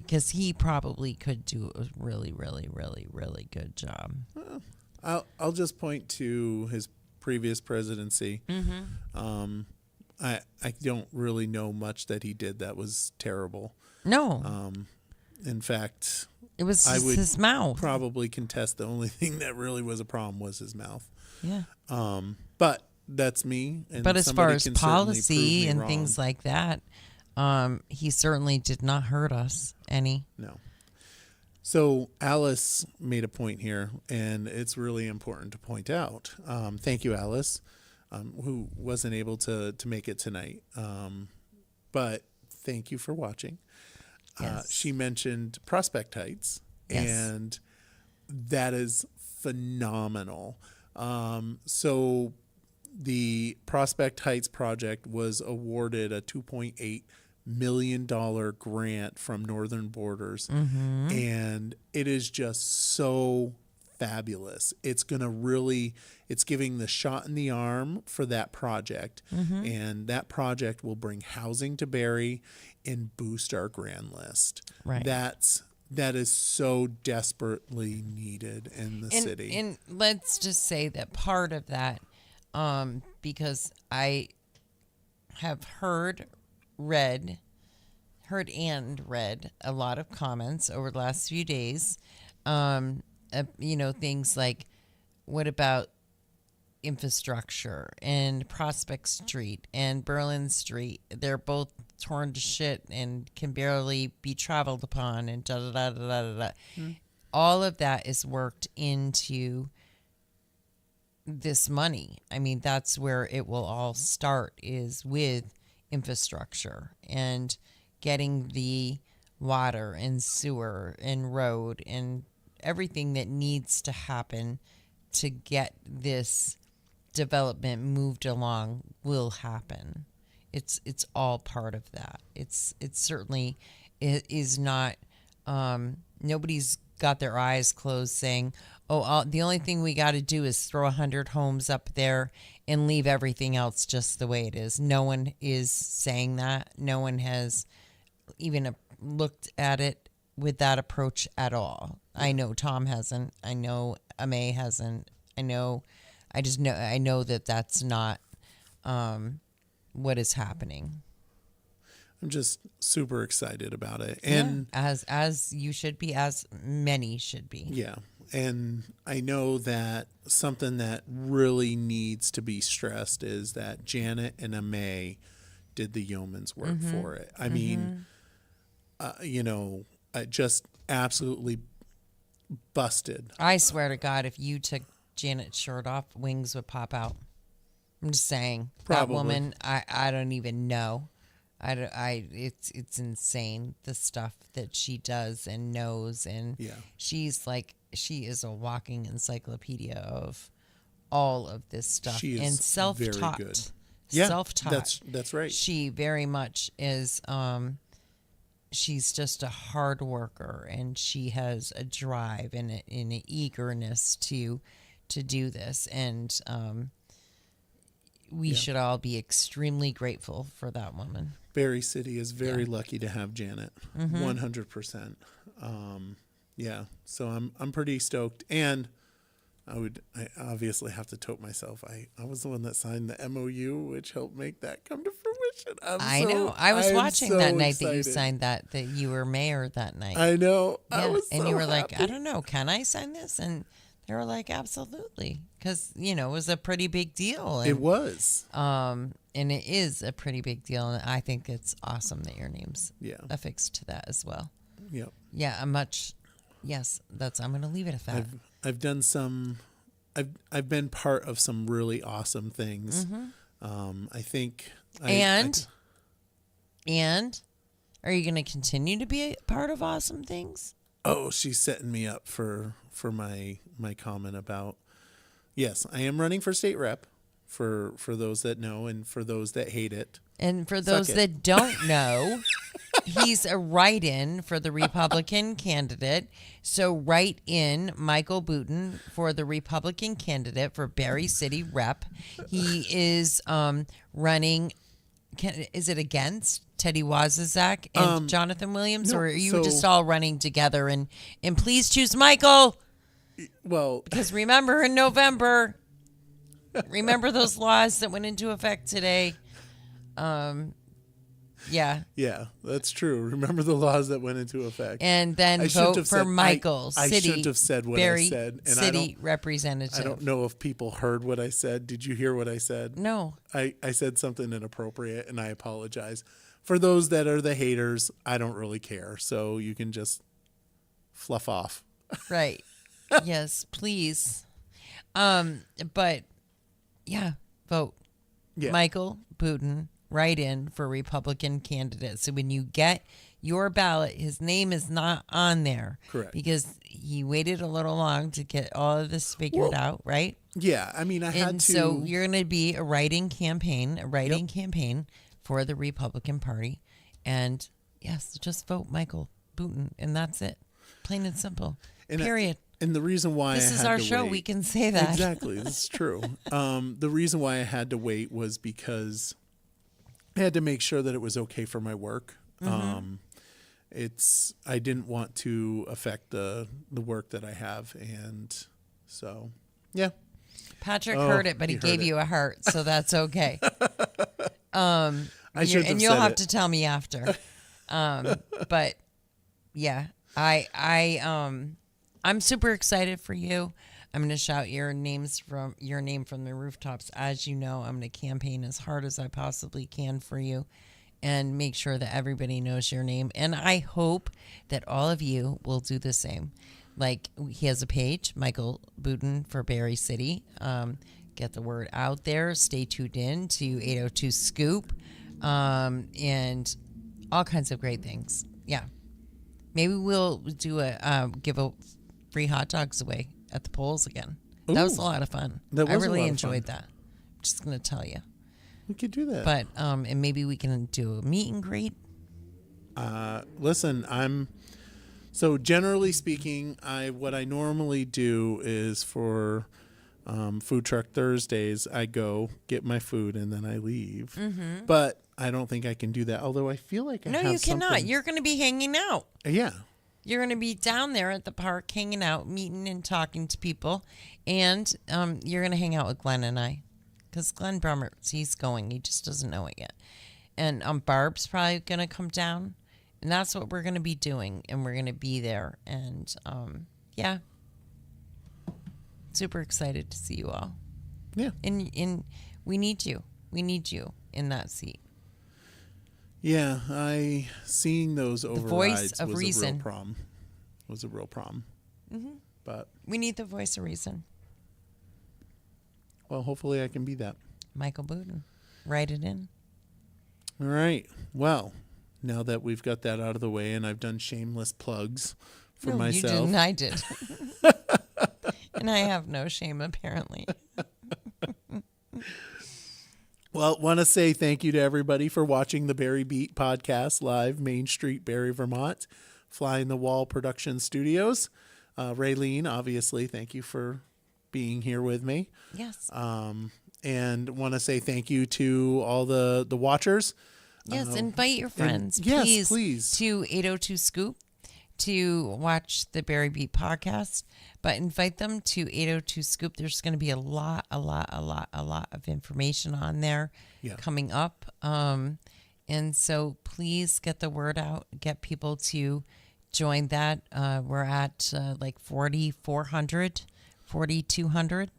Because he probably could do a really, really, really, really good job. I'll just point to his previous presidency. I don't really know much that he did that was terrible. No. In fact, it was his mouth. Probably contest the only thing that really was a problem was his mouth. Yeah. But that's me. And but as far as policy and wrong. things like that, he certainly did not hurt us any. No. So Alice made a point here, and it's really important to point out. Thank you, Alice, who wasn't able to make it tonight. But thank you for watching. Yes. She mentioned Prospect Heights, and that is phenomenal. So the Prospect Heights project was awarded a $2.8 million grant from Northern Borders, and it is just so fabulous. It's giving the shot in the arm for that project, and that project will bring housing to Barre and boost our grand list. Right. That is so desperately needed in the city. And let's just say that part of that, because I have heard and read a lot of comments over the last few days. Things like, what about infrastructure and Prospect Street and Berlin Street? They're both torn to shit and can barely be traveled upon and da da da da da da. All of that is worked into this money. I mean, that's where it will all start, is with infrastructure and getting the water and sewer and road and everything that needs to happen to get this development moved along will happen. It's all part of that. It's certainly, it is not, nobody's got their eyes closed saying, oh, the only thing we got to do is throw 100 homes up there and leave everything else just the way it is. No one is saying that. No one has even looked at it with that approach at all. I know Tom hasn't. I know Amay hasn't. I know that that's not what is happening. I'm just super excited about it. And as you should be, as many should be. Yeah. And I know that something that really needs to be stressed is that Janet and Amay did the yeoman's work for it. I mean, just absolutely busted. I swear to God, if you took Janet's shirt off, wings would pop out. I'm just saying. Probably. That woman, I don't even know. It's insane, the stuff that she does and knows, and she is a walking encyclopedia of all of this stuff. She is and self-taught. very good. Yeah, self-taught. That's right. She very much is. She's just a hard worker, and she has a drive and an eagerness to do this, and we should all be extremely grateful for that woman. Berry City is very lucky to have Janet, 100%. So I'm pretty stoked, and I obviously have to tote myself. I was the one that signed the MOU, which helped make that come to fruition. I know. I was watching that night that you signed that you were mayor that night. I know. Yeah. I was and you were happy. like, I don't know, can I sign this? And they were like, absolutely, because it was a pretty big deal. And, it was. And it is a pretty big deal, and I think it's awesome that your name's affixed to that as well. Yep. Yeah, I'm going to leave it at that. I've done some. I've been part of some really awesome things. I think. And are you going to continue to be a part of awesome things? Oh, she's setting me up for my comment about. Yes, I am running for state rep. For those that know and for those that hate it. And for those that don't know, he's a write-in for the Republican candidate. So write in Michael Booten for the Republican candidate for Barre City Rep. He is running, is it against Teddy Wazizak and Jonathan Williams? No, or are you just all running together? And please choose Michael. Well, because remember in November... Remember those laws that went into effect today? Yeah, that's true. Remember the laws that went into effect. And then vote for Michael, I shouldn't have said what I said. And city representative. I don't know if people heard what I said. Did you hear what I said? No. I said something inappropriate, and I apologize. For those that are the haters, I don't really care. So you can just fluff off. Right. Yes, please. But... yeah, vote. Yeah. Michael Booten, write in for Republican candidate. So when you get your ballot, his name is not on there. Correct. Because he waited a little long to get all of this figured out, right? Yeah, I mean, I had to. So you're going to be a writing campaign for the Republican Party. And yes, just vote Michael Booten, and that's it. Plain and simple. Period. And the reason why this is our show, wait, we can say that. Exactly, this is true. The reason why I had to wait was because I had to make sure that it was okay for my work. I didn't want to affect the work that I have, and so yeah. Patrick heard it, but he gave you a heart, so that's okay. I should have and you'll said have it. to tell me after. But yeah, I'm super excited for you. I'm going to shout your name from the rooftops. As you know, I'm going to campaign as hard as I possibly can for you and make sure that everybody knows your name. And I hope that all of you will do the same. Like, he has a page, Michael Booten for Barre City. Get the word out there. Stay tuned in to 802 Scoop and all kinds of great things. Yeah. Maybe we'll do give a free hot dogs away at the polls again. That was a lot of fun. I really enjoyed that. I'm just going to tell you. We could do that. But and maybe we can do a meet and greet. Listen, so generally speaking, what I normally do is for Food Truck Thursdays, I go get my food and then I leave. Mm-hmm. But I don't think I can do that. Although I feel like I have you cannot. something. You're going to be hanging out. Yeah. You're going to be down there at the park, hanging out, meeting and talking to people, and you're going to hang out with Glenn and I, because Glenn Brummer, he's going. He just doesn't know it yet. And Barb's probably going to come down, and that's what we're going to be doing, and we're going to be there. And, yeah, super excited to see you all. Yeah. And we need you. We need you in that seat. Yeah, seeing those overrides voice of was reason. a real problem. Was a real problem. Mm-hmm. But we need the voice of reason. Well, hopefully I can be that. Michael Booten. Write it in. All right. Well, now that we've got that out of the way and I've done shameless plugs for myself. You didn't. I did. And I have no shame, apparently. Well, want to say thank you to everybody for watching the Barre Beat podcast live, Main Street, Barre, Vermont, Flying the Wall Production Studios. Raylene, obviously, thank you for being here with me. Yes. And want to say thank you to all the watchers. Yes, invite your friends, please, to 802 Scoop to watch the Barre Beat podcast, but invite them to 802 Scoop. There's going to be a lot of information on there coming up. And so please get the word out, get people to join that. We're at like 4,400, 4,200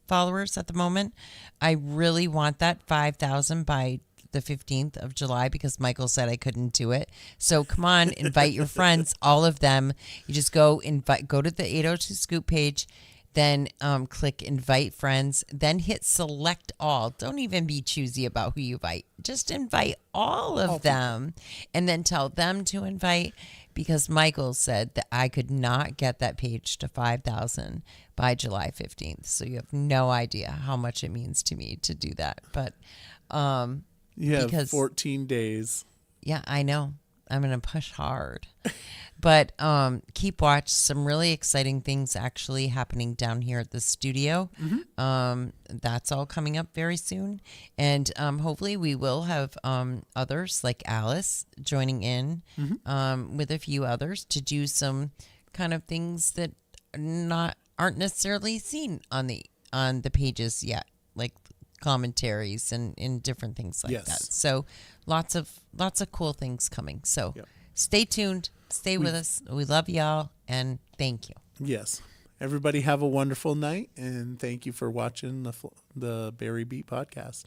followers at the moment. I really want that 5,000 by the 15th of July because Michael said I couldn't do it. So come on, invite your friends, all of them. You just go to the 802 Scoop page, then click invite friends, then hit select all. Don't even be choosy about who you invite. Just invite all of them and then tell them to invite, because Michael said that I could not get that page to 5,000 by July 15th. So you have no idea how much it means to me to do that. But because 14 days. Yeah, I know. I'm going to push hard. But keep watch. Some really exciting things actually happening down here at the studio. Mm-hmm. That's all coming up very soon. And hopefully we will have others like Alice joining in with a few others to do some kind of things that aren't necessarily seen on the pages yet, like commentaries and different things like that. So lots of cool things coming. So stay tuned, stay with us. We love y'all and thank you. Yes. Everybody have a wonderful night and thank you for watching the Barre Beat podcast.